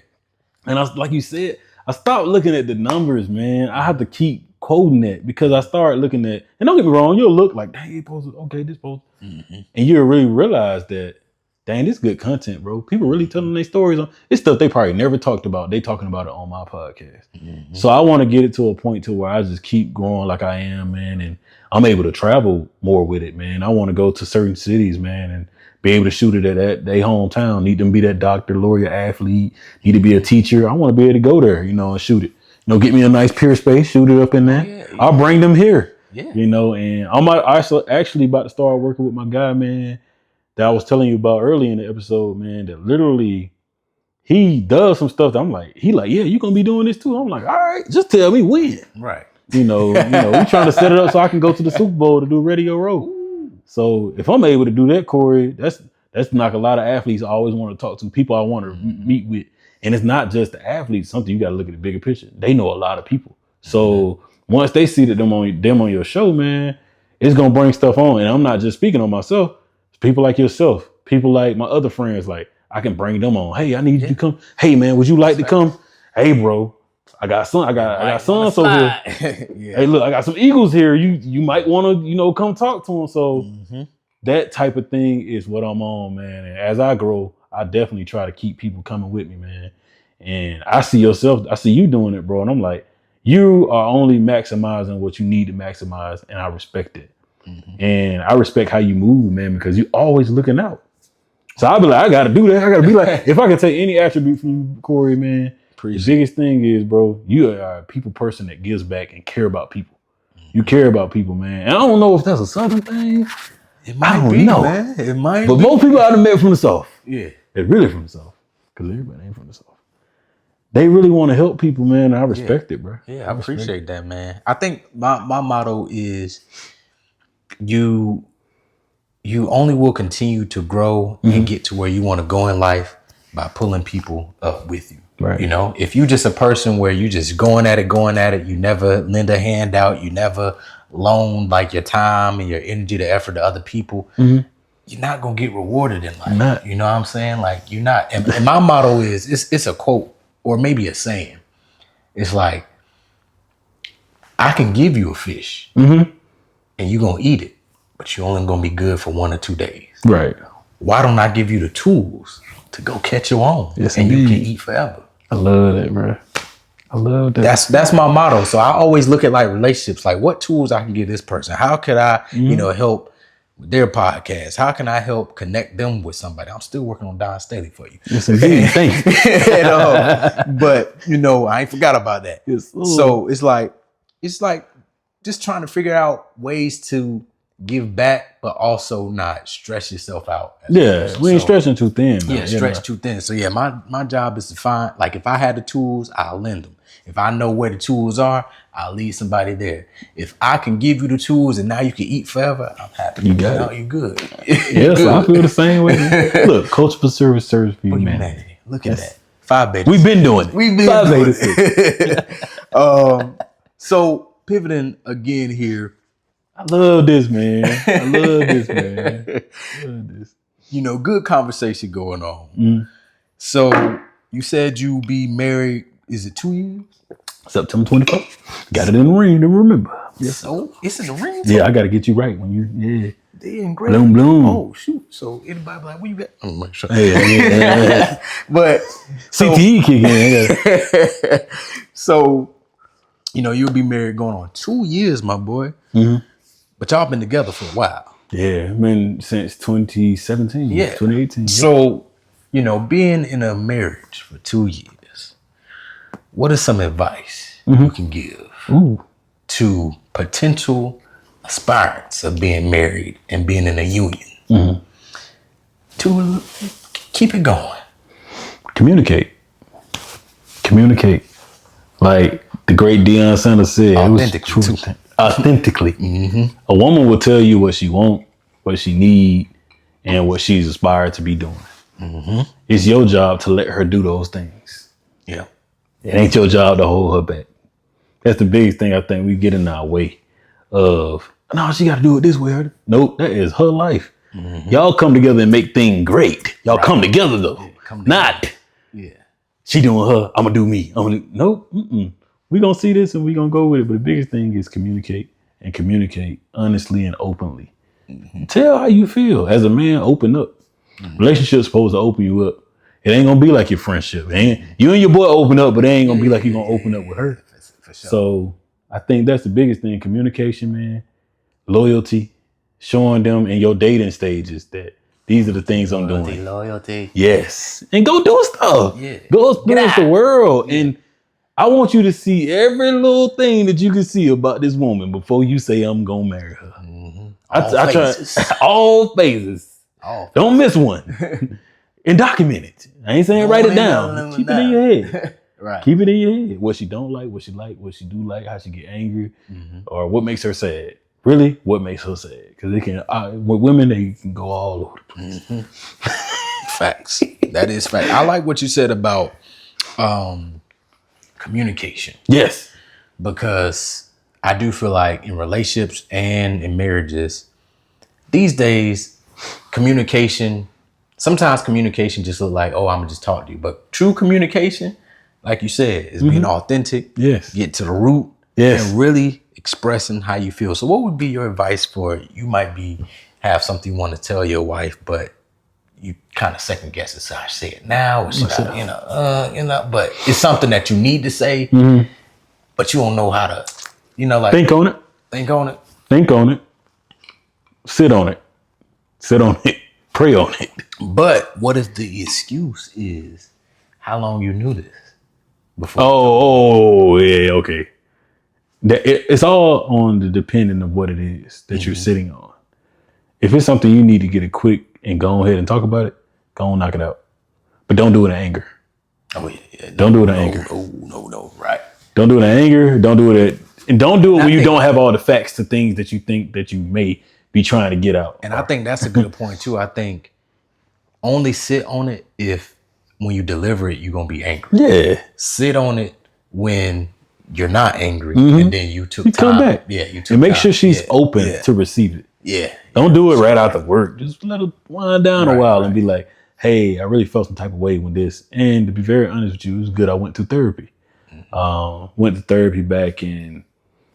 And I was, like you said, I stopped looking at the numbers, man. I have to keep quoting that because I started looking at, and don't get me wrong, you'll look like, dang, this post. And you'll really realize that, dang, this good content, bro. People really telling their stories on it's stuff they probably never talked about. They talking about it on my podcast. So I want to get it to a point to where I just keep growing like I am, man. And I'm able to travel more with it, man. I want to go to certain cities, man, and be able to shoot it at their hometown. Need them to be that doctor, lawyer, athlete. Need to be a teacher. I want to be able to go there, and shoot it. Get me a nice peer space, shoot it up in there. Yeah. I'll bring them here. Yeah. And I'm actually about to start working with my guy, man, that I was telling you about early in the episode, man, that literally he does some stuff that I'm like, yeah, you gonna be doing this too. I'm like, all right, just tell me when. Right. We trying to set it up so I can go to the Super Bowl to do Radio Row. Ooh. So if I'm able to do that, Corey, that's like a lot of athletes I always want to talk to, people I want to meet with. And it's not just the athletes, something you got to look at the bigger picture. They know a lot of people. So once they see that them on your show, man, it's going to bring stuff on. And I'm not just speaking on myself. It's people like yourself, people like my other friends, like I can bring them on. Hey, I need you to come. Hey, man, would you like to come? Hey, bro, I got sons over here. Yeah. Hey, look, I got some Eagles here. You might want to, come talk to them. So that type of thing is what I'm on, man. And as I grow, I definitely try to keep people coming with me, man. And I see you doing it, bro. And I'm like, you are only maximizing what you need to maximize. And I respect it. And I respect how you move, man, because you always looking out. So I'll be like, I got to do that. I got to be like, if I can take any attribute from you, Corey, man, the biggest thing is, bro, you are a people person that gives back and care about people. You care about people, man. And I don't know if that's a Southern thing. It might be, man. It might be. But most people I've met from the South. Yeah. They're really from the South. Because everybody ain't from the South. they really want to help people, man. I respect it, bro. Yeah, I appreciate that, man. I think my motto is you only will continue to grow and get to where you want to go in life by pulling people up with you. Right. You know, if you just a person where you just going at it, you never lend a hand out, you never loan like your time and your energy, the effort to other people, you're not gonna get rewarded in life. You know what I'm saying? Like you're not. And my motto is it's a quote or maybe a saying. It's like, I can give you a fish and you're gonna eat it, but you're only gonna be good for 1 or 2 days. Right. Why don't I give you the tools to go catch your own and you can eat forever? I love that, bro. I love that. That's my motto. So I always look at like relationships, like what tools I can give this person. How could I, help with their podcast? How can I help connect them with somebody? I'm still working on Don Staley for you. Yes, indeed. Thank you. But I ain't forgot about that. Yes, so it's like just trying to figure out ways to give back, but also not stress yourself out. Yeah, we ain't stretching too thin. Yeah, stretch too thin. So yeah, my job is to find, like, if I had the tools, I'll lend them. If I know where the tools are, I'll lead somebody there. If I can give you the tools and now you can eat forever, I'm happy. You got it. You're good. Yes, good. I feel the same way. Look, culture for service, service for humanity. Look at that. 5 beta. We've been doing it. 5 beta 6. So pivoting again here. I love this, man. I love this, man. I love this. Good conversation going on. So you said you be married, is it 2 years? September 24th. Got it in the ring to remember. Yes. So it's in the ring? Yeah, I got to get you right when you, Damn, great. Bloom, bloom. Oh, shoot. So anybody be like, where you got? I'm not sure. Yeah. But CTE kick in. So, you'll be married going on 2 years, my boy. But y'all been together for a while. Yeah, been since 2017. Yeah. 2018. So, being in a marriage for 2 years, what is some advice you can give to potential aspirants of being married and being in a union to keep it going? Communicate. Like the great Deion Sanders said, authentically. A woman will tell you what she want, what she need, and what she's aspired to be doing. It's your job to let her do those things. Yeah. It ain't your job to hold her back. That's the biggest thing I think we get in our way of, no, she got to do it this way. Nope, that is her life. Y'all come together and make things great. Y'all come together though. Not, she doing her, I'm going to do me. Nope. We going to see this and we going to go with it. But the biggest thing is communicate honestly and openly. Tell how you feel. As a man, open up. Relationship's supposed to open you up. It ain't gonna be like your friendship. You and your boy open up, but it ain't gonna be like you gonna open up with her. For sure. So I think that's the biggest thing. Communication, man. Loyalty. Showing them in your dating stages that these are the things I'm doing. Loyalty. Yes. And go do stuff. Yeah. Go experience the world. And I want you to see every little thing that you can see about this woman before you say I'm gonna marry her. I try all phases. Don't miss one. And document it. I ain't saying write it down. Keep it in your head. Right. Keep it in your head. What she don't like, what she do like, how she get angry, or what makes her sad. Really, what makes her sad? Because they can, with women, they can go all over the place. Facts. That is fact. I like what you said about communication. Yes. Because I do feel like in relationships and in marriages, these days, sometimes communication just look like, oh, I'm gonna just talk to you. But true communication, like you said, is being authentic. Yes. Get to the root. Yes. And really expressing how you feel. So what would be your advice for, you might have something you want to tell your wife, but you kind of second guess it. So I say it now, or should I, but it's something that you need to say, but you don't know how to, think on it. Sit on it. Pray on it. But what if the excuse is how long you knew this before? Oh, yeah, okay. It's all on the depending of what it is that you're sitting on. If it's something you need to get it quick and go ahead and talk about it, go on, knock it out. But don't do it in anger. Oh yeah. Don't do it in anger. No. Right. Don't do it in anger. Don't do it and don't do it when you don't have all the facts to things that you think that you may be trying to get out. And I think that's a good point too. I think only sit on it if when you deliver it, you're gonna be angry. Yeah. Sit on it when you're not angry, and then you took time. Come back. Yeah, you took and make time. sure she's open to receive it. Yeah. Don't do it right out the work. Just let her wind down a while and be like, hey, I really felt some type of way when this. And to be very honest with you, it was good. I went to therapy. Went to therapy back in,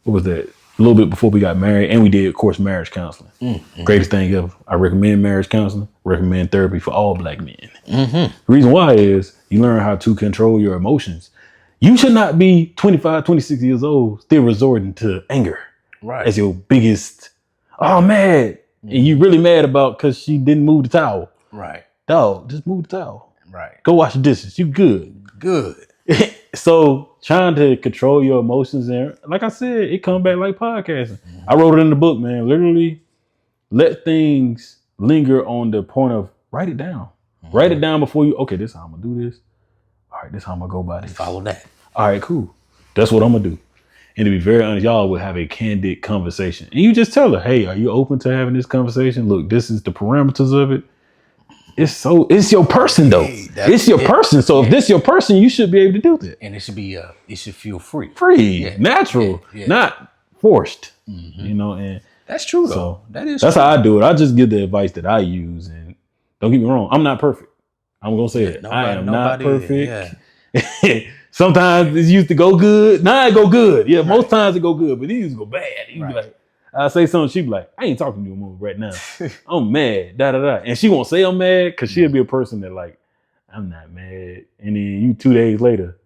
what was that? A little bit before we got married. And we did, of course, marriage counseling. Greatest thing ever. I recommend marriage counseling. Recommend therapy for all black men. The reason why is you learn how to control your emotions. You should not be 25, 26 years old still resorting to anger as your biggest, mad. And you really mad about because she didn't move the towel. Right. Dog, just move the towel. Right. Go wash the dishes. You good. So trying to control your emotions, and like I said, it come back like podcasting. I wrote it in the book, man. Literally let things linger on the point of write it down. Write it down before you, okay, this is how I'm going to do this. All right, this is how I'm going to go about this. Follow that. All right, cool. That's what I'm going to do. And to be very honest, y'all will have a candid conversation. And you just tell her, hey, are you open to having this conversation? Look, this is the parameters of it. It's your person though. Hey, it's your person. So if this your person, you should be able to do that. And it should be it should feel free. Natural, not forced. You know, and that's true though. That's how I do it. I just give the advice that I use, and don't get me wrong, I'm not perfect. I'm gonna say it. I am not perfect. Sometimes it used to go good. Now it go good. Yeah, most times it go good, but it used to go bad. You be like, I say something, she be like, I ain't talking to you more right now. I'm mad, And she won't say I'm mad because she'll be a person that like, I'm not mad. And then you 2 days later,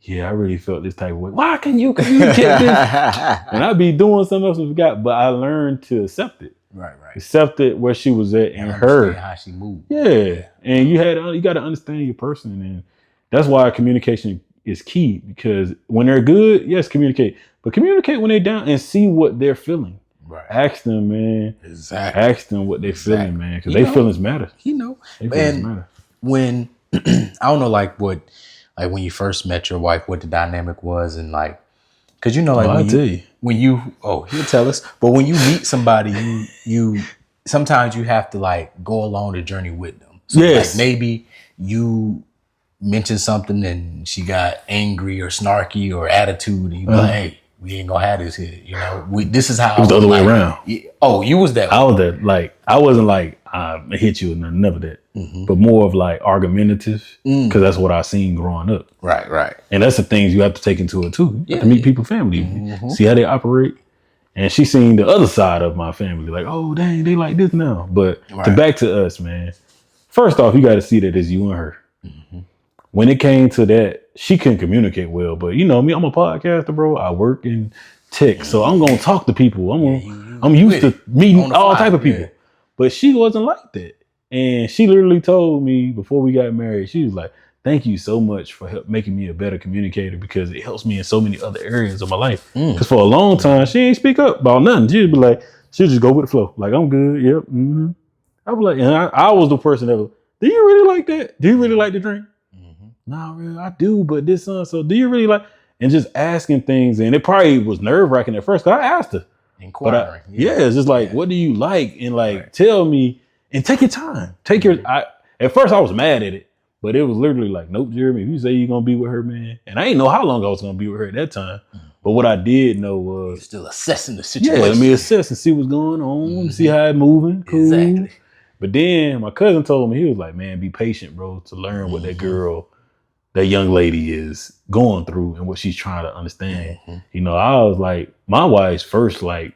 yeah, I really felt this type of way. Why can you communicate this? And I be doing something else I forgot, but I learned to accept it. Right. Accept it where she was at and her. How she moved. Yeah. And you got to understand your person. And that's why communication is key, because when they're good, yes, communicate. But communicate when they're down and see what they're feeling. Right. Ask them, man. Exactly. Ask them what they're feeling, man, because their feelings matter. Their feelings matter. When I don't know, like when you first met your wife, what the dynamic was, and like, because when you he'll tell us. But when you meet somebody, you sometimes you have to like go along the journey with them. So like maybe you mentioned something and she got angry or snarky or attitude, and you be like, hey, we ain't gonna have this here. You know, this is how it was the other way around. You was that way. I was that, like, I wasn't like, I hit you and none of that, but more of like argumentative, because that's what I seen growing up. Right. And that's the things you have to take into it too. You have to meet people, family, see how they operate. And she seen the other side of my family, like, oh, dang, they like this now. But back to us, man. First off, you got to see that it's you and her. When it came to that, she couldn't communicate well, but you know me, I'm a podcaster, bro. I work in tech, so I'm gonna talk to people. I'm used to meeting all type of people, but she wasn't like that. And she literally told me before we got married, she was like, "Thank you so much for making me a better communicator, because it helps me in so many other areas of my life." Because for a long time, she ain't speak up about nothing. She'd be like, she'd just go with the flow, like, "I'm good, yep." I was like, and I was the person that was, "Do you really like that? Do you really like to drink?" Nah, really, I do, but this so do you really like? And just asking things, and it probably was nerve wracking at first, because I asked her. Inquiring. It's just like, what do you like? And like, tell me, and take your time. Take your. At first, I was mad at it, but it was literally like, nope, Jeremy, if you say you're gonna be with her, man, and I didn't know how long I was gonna be with her at that time. But what I did know was you're still assessing the situation. Yeah, let me assess and see what's going on, see how it's moving. Cool. Exactly. But then my cousin told me, he was like, man, be patient, bro, to learn what that young lady is going through and what she's trying to understand. You know, I was like, my wife's first like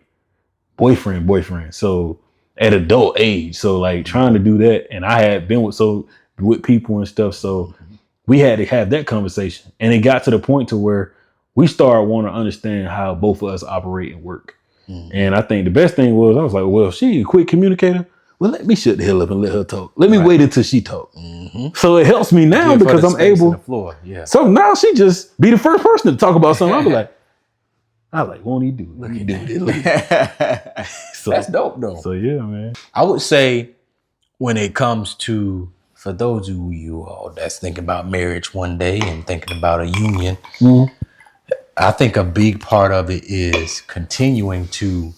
boyfriend. So at adult age. So like trying to do that. And I had been with people and stuff. So we had to have that conversation. And it got to the point to where we started wanting to understand how both of us operate and work. And I think the best thing was, I was like, well, if she a quick communicator, well, let me shut the hell up and let her talk. Let me wait until she talk. So it helps me now because I'm able. So now she just be the first person to talk about something. I'll be like, won't he do it? He do it. So that's dope though. So yeah, man. I would say when it comes to For those of you all that's thinking about marriage one day and thinking about a union, I think a big part of it is continuing to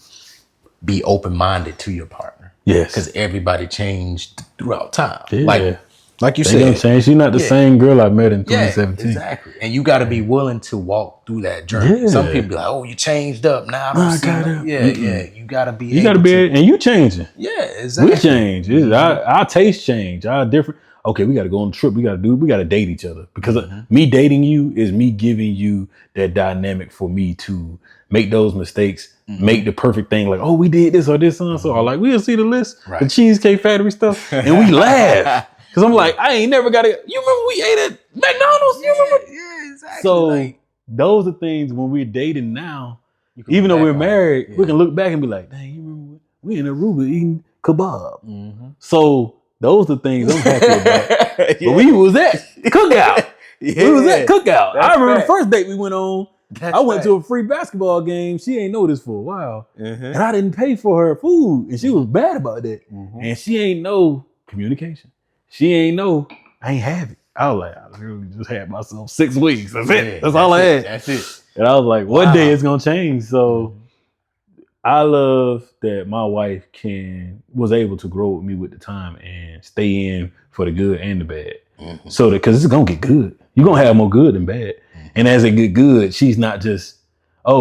be open-minded to your partner. Yes. Because everybody changed throughout time. Yeah. Like you They said. done changed. She's not the same girl I met in 2017. Exactly. And you got to be willing to walk through that journey. Yeah. Some people be like, oh, you changed up now. I don't see no. Yeah. You got to be and you changing. Yeah, exactly. We change. Our taste change. Our different. Okay, we got to go on a trip. We got to date each other because me dating you is me giving you that dynamic for me to make those mistakes, make the perfect thing. Like, oh, we did this or this and so. Or like, we'll see the list, the Cheesecake Factory stuff, and we laugh. Cause I'm like, I ain't never got to. You remember we ate at McDonald's? You remember? Yeah, exactly. So those are things when we're dating now. Even though we're married, we can look back and be like, dang, you remember we in Aruba eating kebab. So those are things I'm happy about. But we was at cookout. We was at cookout. I remember the first date we went on. I went to a free basketball game. She ain't know this for a while. And I didn't pay for her food. And she was bad about that. And she ain't know communication. She ain't know I ain't have it. I was like, I literally just had myself 6 weeks. That's it. That's all I had. That's it. And I was like, one day it's gonna change. So I love that my wife was able to grow with me with the time and stay in for the good and the bad. So that because it's gonna get good. You're gonna have more good than bad. And as it get good, she's not just,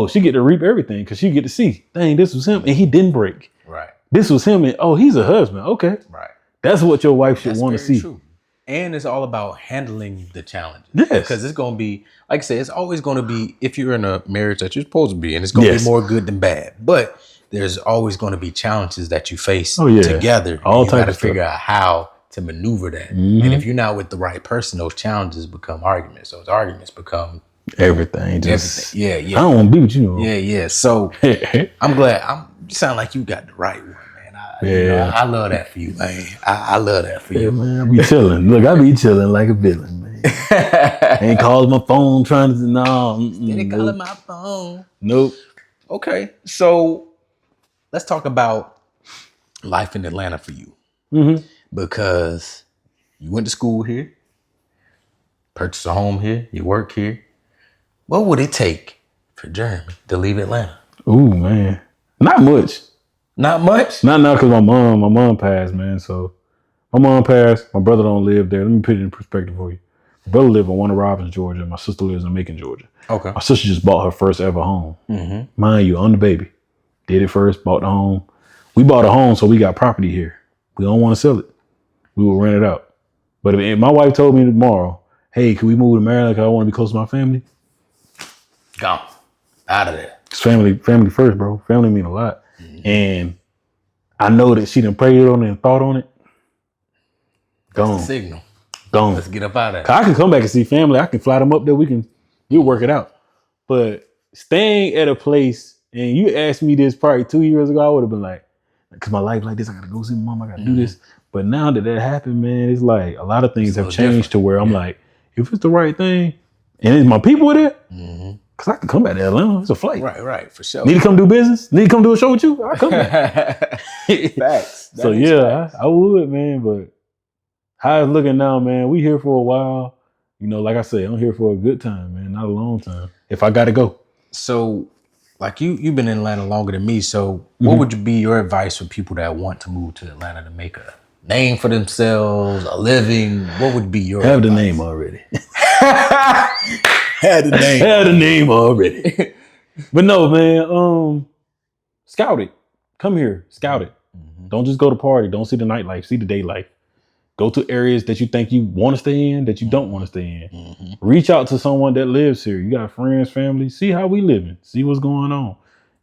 she get to reap everything because she get to see, dang, this was him and he didn't break. Right. This was him and he's a husband. Okay. Right. That's what your wife should want to see. True. And it's all about handling the challenges. Yes. Because it's going to be, like I said, it's always going to be, if you're in a marriage that you're supposed to be in, it's going to be more good than bad. But there's always going to be challenges that you face together. All you got to figure out how to maneuver that. And if you're not with the right person, those challenges become arguments. Those arguments become everything. Yeah. I don't want to be with you. Yeah. So I'm glad. You sound like you got the right one. I love that for you, man. I love that for you. Man, I be chilling. Look, I be chilling like a villain, man. Ain't calling my phone trying to calling my phone. Nope. Okay, so let's talk about life in Atlanta for you. Because you went to school here, purchased a home here, you work here. What would it take for Jermey to leave Atlanta? Ooh, man. Not much. Not much? Not now because my mom passed, man. So my mom passed. My brother don't live there. Let me put it in perspective for you. My brother lives in Warner Robins, Georgia. My sister lives in Macon, Georgia. Okay. My sister just bought her first ever home. Mind you, I'm the baby. Did it first, bought the home. We bought a home, so we got property here. We don't want to sell it. We will rent it out. But if my wife told me tomorrow, hey, can we move to Maryland because I want to be close to my family? Gone. Out of there. It's family first, bro. Family mean a lot. And I know that she done prayed on it and thought on it. Gone. That's a signal. Gone. Let's get up out of there. I can come back and see family. I can fly them up there. We'll work it out. But staying at a place, and you asked me this probably 2 years ago, I would have been like, because my life like this, I got to go see my mom. I got to do this. But now that happened, man, it's like a lot of things have changed to where I'm like, if it's the right thing, and it's my people with it, because I can come back to Atlanta. It's a flight. Right, for sure. Need to come do business? Need to come do a show with you? I'll come back. Facts. So yeah, I would, man. But how it's looking now, man, we here for a while. You know, like I said, I'm here for a good time, man, not a long time. If I got to go. So, like you've been in Atlanta longer than me. So what would be your advice for people that want to move to Atlanta to make a name for themselves, a living? What would be your Have advice? the name already. Had the name already. But no, man, scout it. Come here, scout it. Don't just go to party. Don't see the nightlife. See the day life. Go to areas that you think you want to stay in, that you don't want to stay in. Reach out to someone that lives here. You got friends, family. See how we living. See what's going on.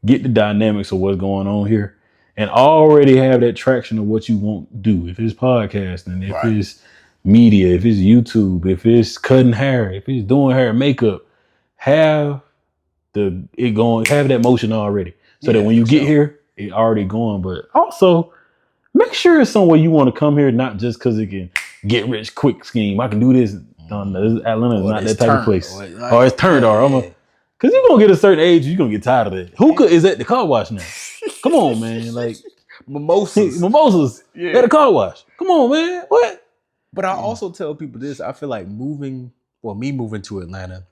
Get the dynamics of what's going on here. And already have that traction of what you want to do. If it's podcasting, if it's media, if it's YouTube, if it's cutting hair, if it's doing hair and makeup, have that motion already. So that when you get here, it already going. But also make sure it's somewhere you want to come here, not just because it can get rich quick scheme. I can do this. Atlanta is not that type of place. Or it's turned because you're going to get a certain age, you're going to get tired of it. Hookah is at the car wash now. Come on, man. Like mimosas at the car wash. Come on, man. What? But I also tell people this. I feel like me moving to Atlanta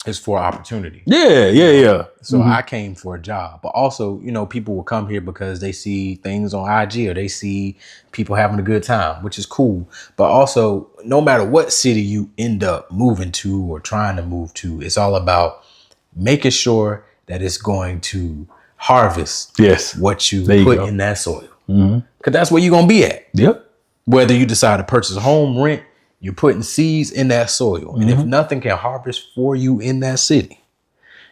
is for opportunity. Yeah. So I came for a job, but also, people will come here because they see things on IG or they see people having a good time, which is cool. But also, no matter what city you end up moving to or trying to move to, it's all about making sure that it's going to harvest what you put in that soil. Because that's where you're going to be at. Yep. Whether you decide to purchase a home, rent, you're putting seeds in that soil. And if nothing can harvest for you in that city,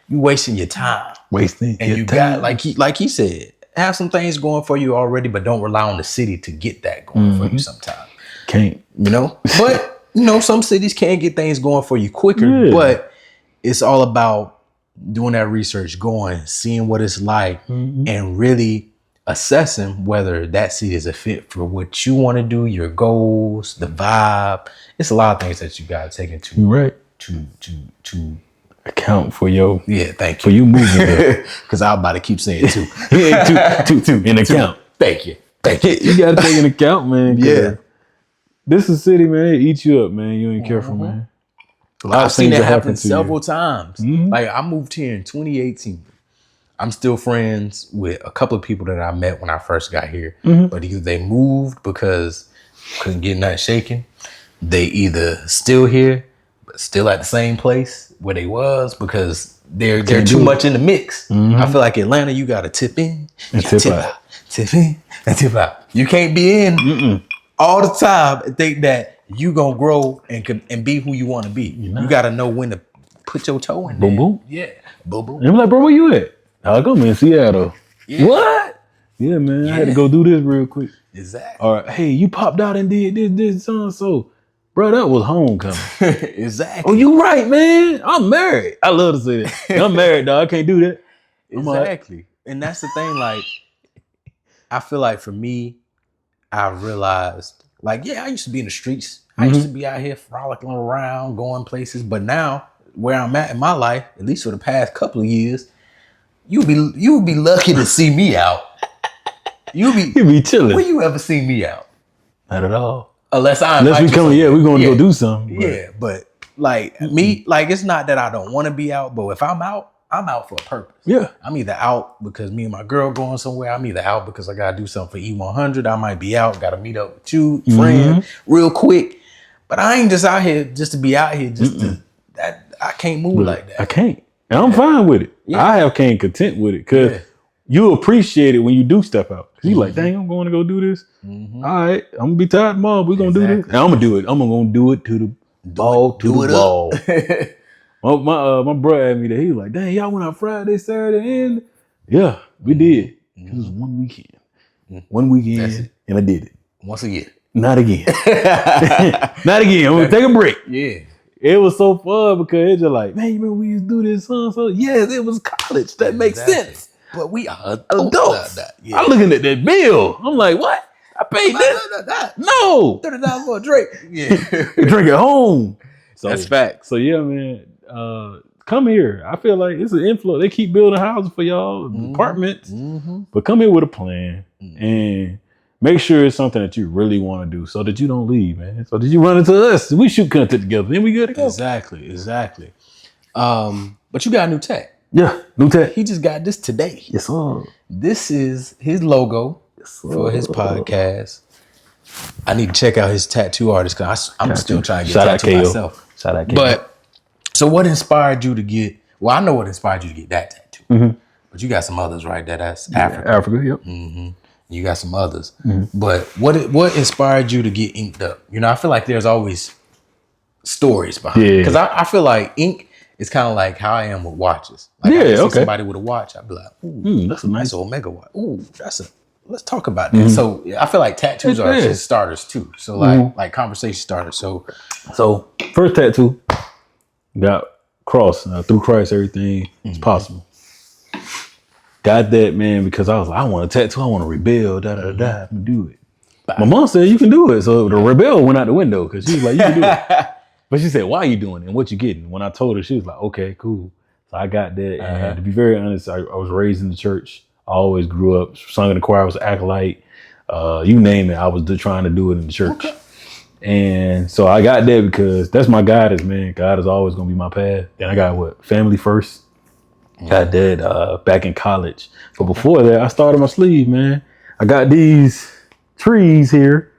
you wasting your time. And you got, like he said, have some things going for you already, but don't rely on the city to get that going for you sometimes. Can't. But, some cities can get things going for you quicker, but it's all about doing that research, seeing what it's like, and really assessing whether that city is a fit for what you want to do, your goals, the vibe. It's a lot of things that you got to take into to account for your thank you for you moving there. Because I'm about to keep saying two. two in account. Thank you. You got to take an account, man. This is city, man. It eats you up, man. You ain't careful, man. I've seen that happen several times. Like I moved here in 2018. I'm still friends with a couple of people that I met when I first got here, but either they moved because couldn't get nothing shaken. They either still here, but still at the same place where they was because they're too much in the mix. I feel like Atlanta, you got to tip in and tip out. Tip in and tip out. You can't be in all the time and think that you gonna grow and be who you want to be. You got to know when to put your toe in there. Boom, boom. Yeah. Boom, boom. And I'm like, bro, where you at? I go, man, Seattle. Yeah. What? Yeah, man. I had to go do this real quick. Exactly. All right. Hey, you popped out and did this, so and so. Bro, that was homecoming. Exactly. Oh, you right, man. I'm married. I love to say that. I'm married, dog. I can't do that. Exactly. And that's the thing. Like, I feel like for me, I realized, like, I used to be in the streets. I used to be out here frolicking around, going places. But now, where I'm at in my life, at least for the past couple of years, you would be lucky to see me out. You be chilling. Where you ever see me out? Not at all. Unless we come, we're going to go do something. But like me, like it's not that I don't want to be out, but if I'm out for a purpose. Yeah. I'm either out because me and my girl going somewhere. I'm either out because I got to do something for E100. I might be out, got to meet up with you, friend, real quick. But I ain't just out here just to be out here I can't move like that. I can't. And I'm fine with it. Yeah. I came content with it because you appreciate it when you do step out. You like, dang, I'm going to go do this. All right, I'm going to be tired tomorrow. We're going to do this. And I'm going to do it. I'm going to do it to the ball, My brother asked me that. He was like, dang, y'all went out Friday, Saturday, and yeah, we did. It was one weekend. One weekend, and I did it. Once a year. Not again. Not again. I'm going to take a break. Yeah. It was so fun because it's just like, man, you remember we used to do this, so yes, it was college. That makes sense. But we are adults. I'm looking at that bill. I'm like, what? I paid this? No. $30 for a drink. Yeah. Drink at home. So, that's facts. So yeah, man. Come here. I feel like it's an inflow. They keep building houses for y'all, apartments. But come here with a plan and make sure it's something that you really want to do so that you don't leave, man. So that you run into us. We shoot content together. Then we good to go. Exactly. But you got a new tech. Yeah, new tech. He just got this today. Yes, sir. This is his logo for his podcast. I need to check out his tattoo artist because I'm still trying to get tattooed myself. Shout out, But so what inspired you to get? Well, I know what inspired you to get that tattoo, but you got some others, right? That's Africa. Africa, yep. You got some others, but what inspired you to get inked up? You know, I feel like there's always stories behind it because I feel like ink is kind of like how I am with watches. Like I see somebody with a watch, I'd be like, ooh, that's a nice Omega watch. Ooh, let's talk about that. So I feel like tattoos are just starters too. So like conversation starters. So first tattoo got cross through Christ. Everything is possible. Got that, man, because I was like, I want a tattoo. I want to rebel. I can do it. My mom said you can do it. So the rebel went out the window because she was like, you can do it. But she said, why are you doing it and what you getting? When I told her, she was like, okay, cool. So I got that. And to be very honest, I was raised in the church. I always grew up, sung in the choir, I was an acolyte. You name it, I was trying to do it in the church. And so I got that because that's my guidance, man. God is always gonna be my path. Then I got family first. Got that back in college. But before that, I started my sleeve, man. I got these trees here.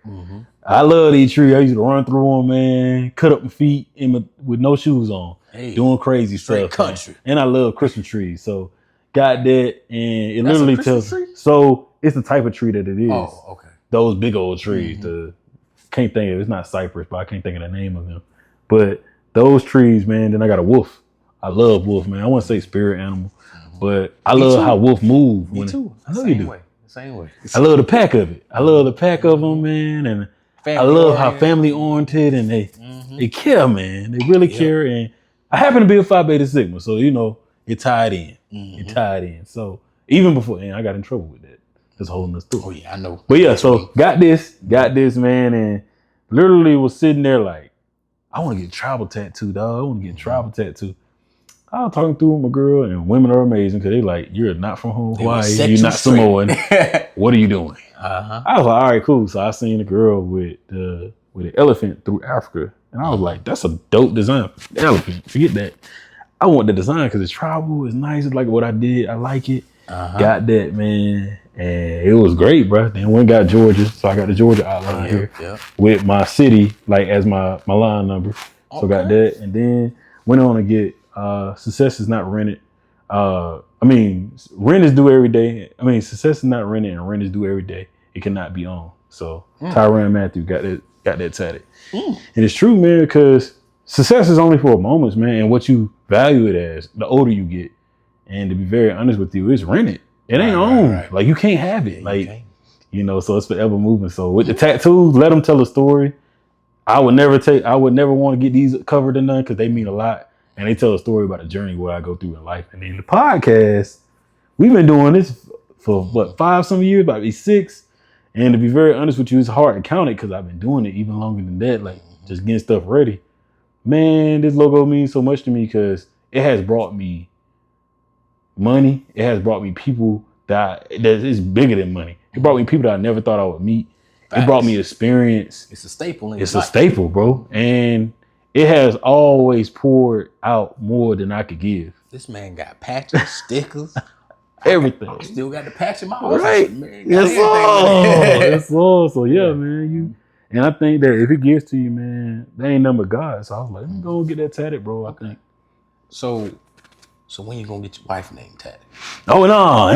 I love these trees. I used to run through them, man. Cut up my feet with no shoes on. Hey, doing crazy stuff. Country. Man. And I love Christmas trees. So got that. And it That's literally a Christmas tells. tree? So it's the type of tree that it is. Oh, okay. Those big old trees. Can't think of it. It's not cypress, but I can't think of the name of them. But those trees, man. Then I got a wolf. I love wolf, man. I want to say spirit animal, but I love how wolf move. Me too. I know you do. Same way. I love the pack of it. I love the pack of them, man. And I love how family oriented and they care, man. They really care. And I happen to be a Phi Beta Sigma, so it tied in. It tied in. So even before, I got in trouble with that. Just holding us through. Oh yeah, I know. But yeah, so got this, man, and literally was sitting there like, I want to get tribal tattoo, dog. I want to get tribal tattattoo. I was talking through with my girl, and women are amazing because they like, you're not from Hawaii, you're not Samoan. What are you doing? I was like, all right, cool. So I seen a girl with an elephant through Africa, and I was like, that's a dope design. The elephant, forget that. I want the design because it's tribal, it's nice, it's like what I did. I like it. Got that, man, and it was great, bro. Then went and got Georgia, so I got the Georgia outline here with my city like as my line number. So got that, and then went on to get Success is not rented. Rent is due every day. Success is not rented, and rent is due every day. It cannot be owned. So Tyrann Matthew got that tatted, and it's true, man, because success is only for moments, man, and what you value it as the older you get. And to be very honest with you, it's rented. It ain't owned. Right. Like you can't have it. So it's forever moving. So with the tattoos, let them tell a story. I would never want to get these covered in none because they mean a lot. And they tell a story about the journey where I go through in life. And then the podcast, we've been doing this for 5 some years, about 6. And to be very honest with you, it's hard to count it because I've been doing it even longer than that, like just getting stuff ready. Man, this logo means so much to me because it has brought me money. It has brought me people that is bigger than money. It brought me people that I never thought I would meet. It brought me experience. It's a staple. It's a staple, bro. And it has always poured out more than I could give. This man got patches, stickers, everything. I still got the patch in my office. Right. Yes, all. So yeah, man. And I think that if it gives to you, man, that ain't nothing but God. So I was like, let me go get that tatted, bro. I think. So when you gonna get your wife name tatted? Oh no,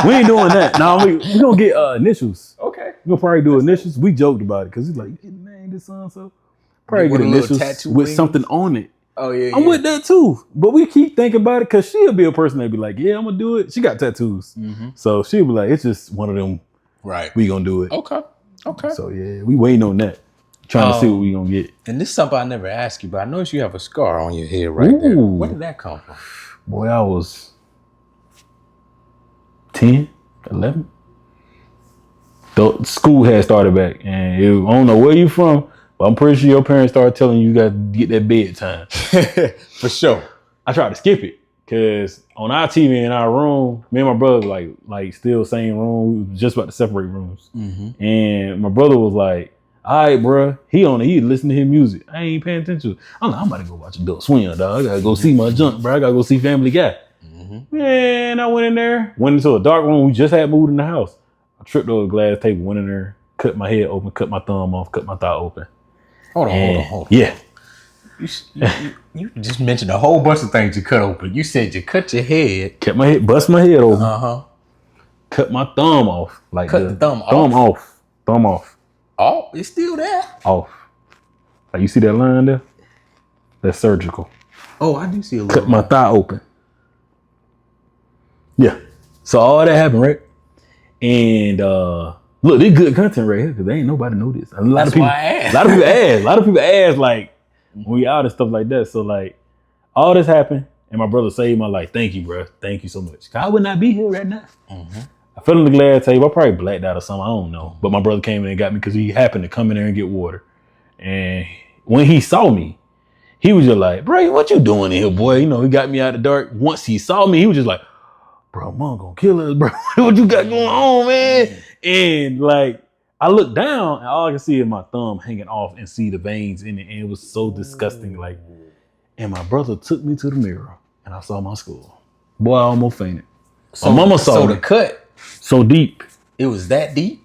we ain't doing that. No, we gonna get initials. Okay. We gonna probably do initials. We joked about it because he's like, you get the name this so. Probably get initials with something on it. Oh yeah. I'm with that too. But we keep thinking about it because she'll be a person that be like, yeah, I'm gonna do it. She got tattoos, so she'll be like, it's just one of them. Right. We gonna do it. Okay. So yeah, we waiting on that. Trying to see what we gonna get. And this is something I never asked you, but I noticed you have a scar on your head right there. Where did that come from? Boy, I was 10, 11. The school had started back, and I don't know where you from, but I'm pretty sure your parents started telling you got to get that bedtime. For sure. I tried to skip it because on our TV in our room, me and my brother like still same room. We was just about to separate rooms, and my brother was like, all right, bro. He listen to his music. I ain't paying attention. I'm like, I'm about to go watch Adult Swim, dog. I gotta go see my junk, bro. I gotta go see Family Guy. Man, I went into a dark room. We just had moved in the house. I tripped over a glass table, went in there, cut my head open, cut my thumb off, cut my thigh open. Hold on. Yeah. You just mentioned a whole bunch of things you cut open. You said you cut your head. Cut my head, bust my head open. Cut my thumb off. Like cut the thumb off. Thumb off. Oh, it's still there. Off. Like you see that line there? That's surgical. Oh, I do see a little. Cut my thigh open. Yeah. So all that happened, right? And look, this good content right here because ain't nobody know this. A lot of people ask like when we out and stuff like that. So like all this happened and my brother saved my life. Thank you, bro. Thank you so much. I would not be here right now. I fell on the glass table. I probably blacked out or something. I don't know. But my brother came in and got me because he happened to come in there and get water. And when he saw me, he was just like, bro, what you doing in here, boy? He got me out of the dark. Once he saw me, he was just like, bro, mom gonna kill us, bro. What you got going on, man? And like, I looked down and all I could see is my thumb hanging off and see the veins in it. And it was so disgusting. Like, and my brother took me to the mirror and I saw my skull. Boy, I almost fainted. So, my mama saw the it cut. so deep. It was that deep?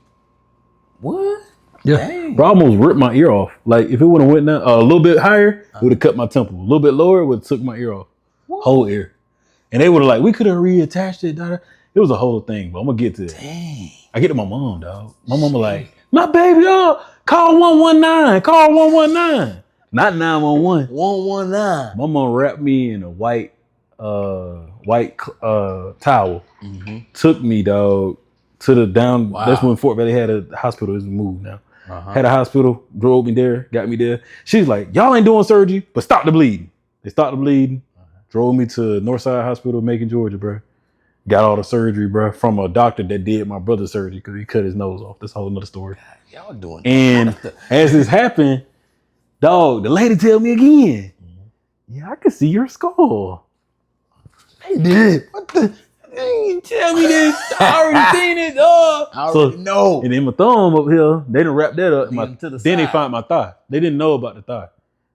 What? Yeah. Dang. Bro, I almost ripped my ear off. Like, if it would have went down a little bit higher, it would have cut my temple. A little bit lower, it would have took my ear off. What? Whole ear. And they would have like, we could have reattached it. It was a whole thing, but I'm going to get to it. Dang. I get to my mom, dog. My mama like, my baby, call 119. Call 119. Not 911. 119. My mom wrapped me in a white towel. Mm-hmm. Took me, dog, to the down. Wow. That's when Fort Valley had a hospital. It's moved now. Uh-huh. Had a hospital, drove me there, got me there. She's like, y'all ain't doing surgery, but stop the bleeding. They stopped the bleeding. Drove me to Northside Hospital, Macon, Georgia, bro. Got all the surgery, bro, from a doctor that did my brother's surgery because he cut his nose off. That's a whole nother story. God, y'all doing and as this happened, dog, the lady tell me again, yeah, I can see your skull. They did. What the? They didn't tell me this. I already seen it, dog. I already know. And then my thumb up here, they didn't wrap that up. Then they side. found my thigh. They didn't know about the thigh.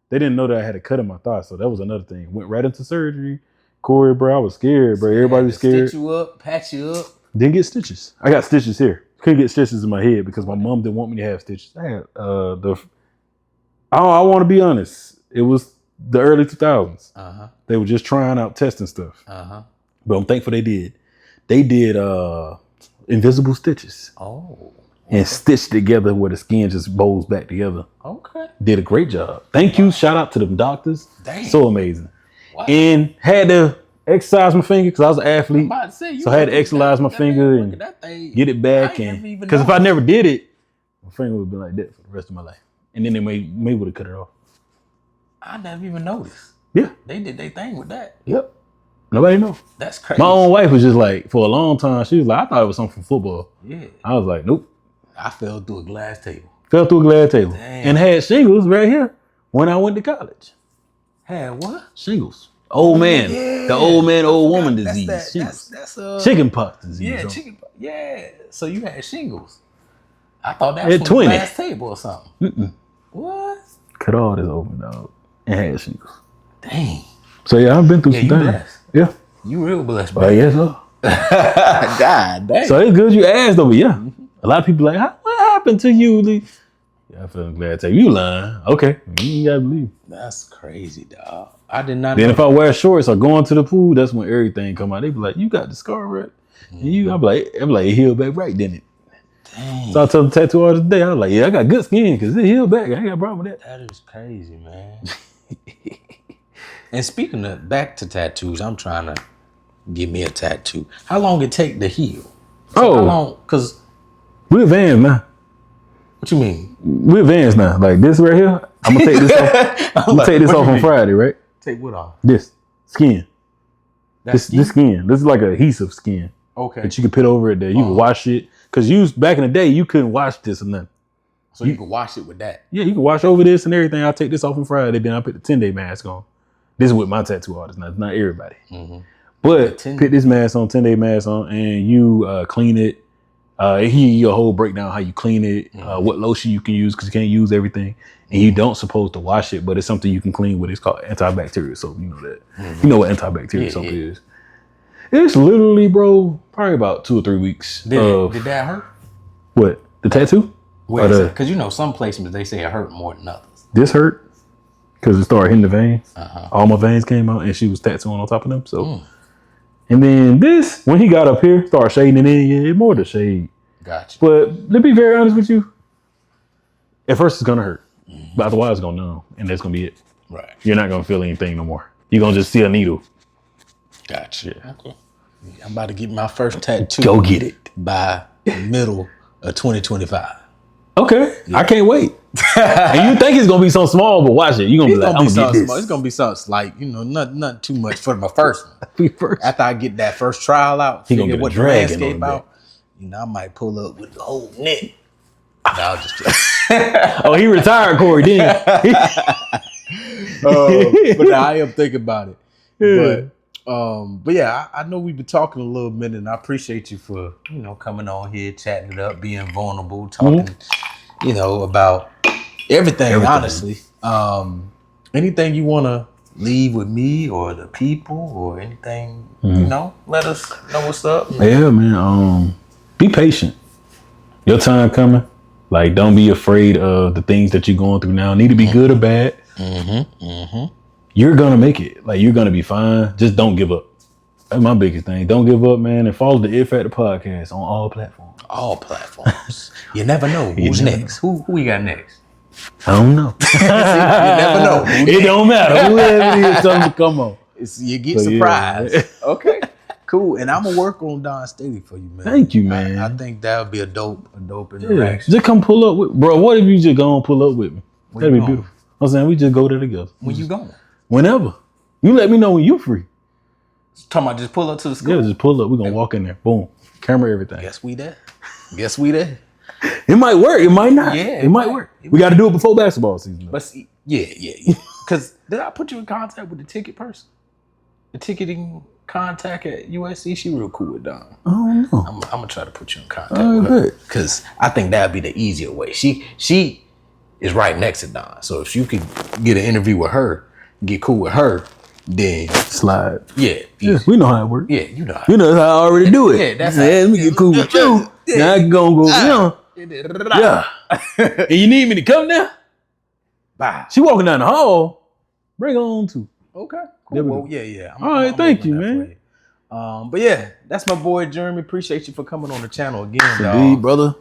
They didn't know that I had a cut in my thigh. So that was another thing. Went right into surgery. Corey, bro, I was scared, bro. Everybody was scared. Stitch you up, patch you up. Didn't get stitches. I got stitches here. Couldn't get stitches in my head because my mom didn't want me to have stitches. I had I want to be honest. It was the early 2000s. Uh-huh. They were just trying out testing stuff. Uh-huh. But I'm thankful they did. They did invisible stitches. Oh. And stitched together where the skin just bows back together. Okay. Did a great job. Thank you. Shout out to them doctors. Dang. So amazing. Wow. And had to exercise my finger because I was an athlete. I'm about to say, so I had to exercise my finger and get it back. And because if I never did it, my finger would have been like that for the rest of my life. And then they may would have cut it off. I never even noticed. Yeah. They did their thing with that. Yep. Nobody know. That's crazy. My own wife was just like, for a long time, she was like, I thought it was something from football. Yeah. I was like, nope. I fell through a glass table. Fell through a glass table. Damn. And had shingles right here when I went to college. Had what? Shingles. Old man. Yeah. The old man, old woman disease. That's chicken pox disease. Yeah, chickenpox. Yeah. So you had shingles. I thought that At was from 20. a glass table or something. Mm-mm. What? Cut all this open, dog. And had shingles. Dang. So yeah, I've been through some you things. blessed. Yeah. You real blessed, bro. But yes, sir. God dang. So it's good you asked though, but yeah. A lot of people like, what happened to you? Yeah, I feel glad to tell you lying. Okay. You gotta believe. That's crazy, dog. I did not Then know. if I wear shorts or go into the pool, that's when everything come out. They be like, you got the scar right. And I'm like, it healed back right, didn't it? Dang. So I told the tattoo artist today, I was like, yeah, I got good skin because it healed back. I ain't got a problem with that. That is crazy, man. And speaking of back to tattoos, I'm trying to get me a tattoo. How long it take to heal? So how long? Because we're advanced now. What you mean? We're advanced now. Like this right here, I'm gonna take this off. I'm gonna take this off on Friday, right? Take what off? This skin. This skin. This is like adhesive skin. Okay. That you can put over it there. You can wash it. Because back in the day, you couldn't wash this or nothing. So you can wash it with that? Yeah, you can wash over this and everything. I'll take this off on Friday. Then I'll put the 10-day mask on. This is with my tattoo artist. Now, it's not everybody. Mm-hmm. But put this mask on, 10-day mask on, and you clean it. It give you a whole breakdown how you clean it, what lotion you can use because you can't use everything. And you don't supposed to wash it, but it's something you can clean with. It's called antibacterial soap. You know that. You know what antibacterial soap is. It's literally, bro, probably about 2 or 3 weeks. Did that hurt? What? The tattoo? Because some placements, they say it hurt more than others. This hurt because it started hitting the veins. All my veins came out and she was tattooing on top of them. So, and then this, when he got up here, started shading it in, yeah, more to shade. Gotcha. But to be very honest with you, at first it's going to hurt. But otherwise it's going to numb and that's going to be it. Right. You're not going to feel anything no more. You're going to just see a needle. Gotcha. Yeah. Okay. I'm about to get my first tattoo. Go get it. By the middle of 2025. Okay. Yeah. I can't wait. And you think it's going to be so small, but watch it. You're going to be like, I'm going to get this. Small. It's going to be something like, not too much for my first one. After I get that first trial out, figure what the landscape out, I might pull up with the whole net. I'll just oh, he retired, Corey, didn't he? But I am thinking about it. Yeah. But yeah, I know we've been talking a little minute, and I appreciate you for coming on here, chatting it up, being vulnerable, talking you know, about everything. Honestly. Anything you want to leave with me or the people or anything, you know, let us know what's up. Yeah, man. Be patient. Your time coming. Like, don't be afraid of the things that you're going through now. Need to be good or bad. You're gonna make it. Like, you're gonna be fine. Just don't give up. That's my biggest thing. Don't give up, man. And follow the It Factor podcast on all platforms. All platforms. You never know who's next. Who we got next? I don't know. You never know. It don't matter. Whoever it is, tell them to come on. You get So, surprised. yeah. Okay, cool. And I'm gonna work on Don Steady for you, man. Thank you, man. I think that would be a dope interaction. Just come pull up with, bro. What if you just go and pull up with me? That'd be beautiful. I'm saying we just go there together. When you going? Whenever. You let me know when you free. Talking about just pull up to the school. Yeah, just pull up. We're gonna walk in there. Boom. Camera, everything. Guess we there. It might work. It might not. Yeah, it might work. We got to do it before basketball season. Though. But see, yeah. Because did I put you in contact with the ticket person? The ticketing contact at USC? She real cool with Don. I don't know. I'm gonna try to put you in contact with her because I think that'd be the easier way. She is right next to Don, so if you could get an interview with her, get cool with her, then slide. Yeah, we know how it works. Yeah, you know. You know how I already do it. Yeah, that's let me get cool with you. Now I can go. Yeah. And you need me to come now? Bye. She walking down the hall. Bring her on too. Okay. Cool. Well, yeah. All right, thank you, man. But yeah, that's my boy Jermey. Appreciate you for coming on the channel again, dog. Indeed, brother.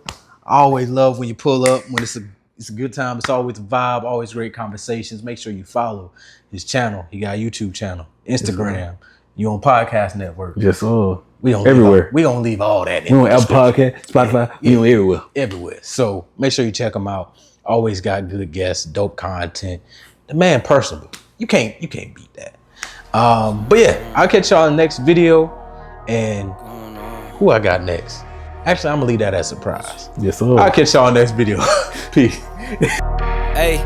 I always love when you pull up, when it's a good time. It's always a vibe, always great conversations. Make sure you follow his channel. He got a YouTube channel, Instagram. You on Podcast Network. Yes, sir. We don't everywhere. We don't leave all that. We on Apple Podcast, Spotify. We on everywhere. Everywhere. So make sure you check him out. Always got good guests, dope content. The man personable. You can't beat that. But yeah, I'll catch y'all in the next video. And who I got next? Actually, I'm gonna leave that as a surprise. Yes, sir. I'll catch y'all in the next video. Peace. Hey,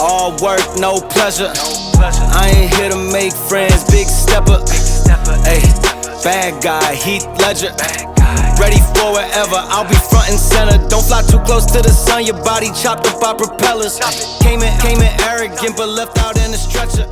all work, no pleasure. I ain't here to make friends, big stepper. Hey, bad guy, Heath Ledger. Ready for wherever, I'll be front and center. Don't fly too close to the sun, your body chopped up by propellers. Came in arrogant, but left out in a stretcher.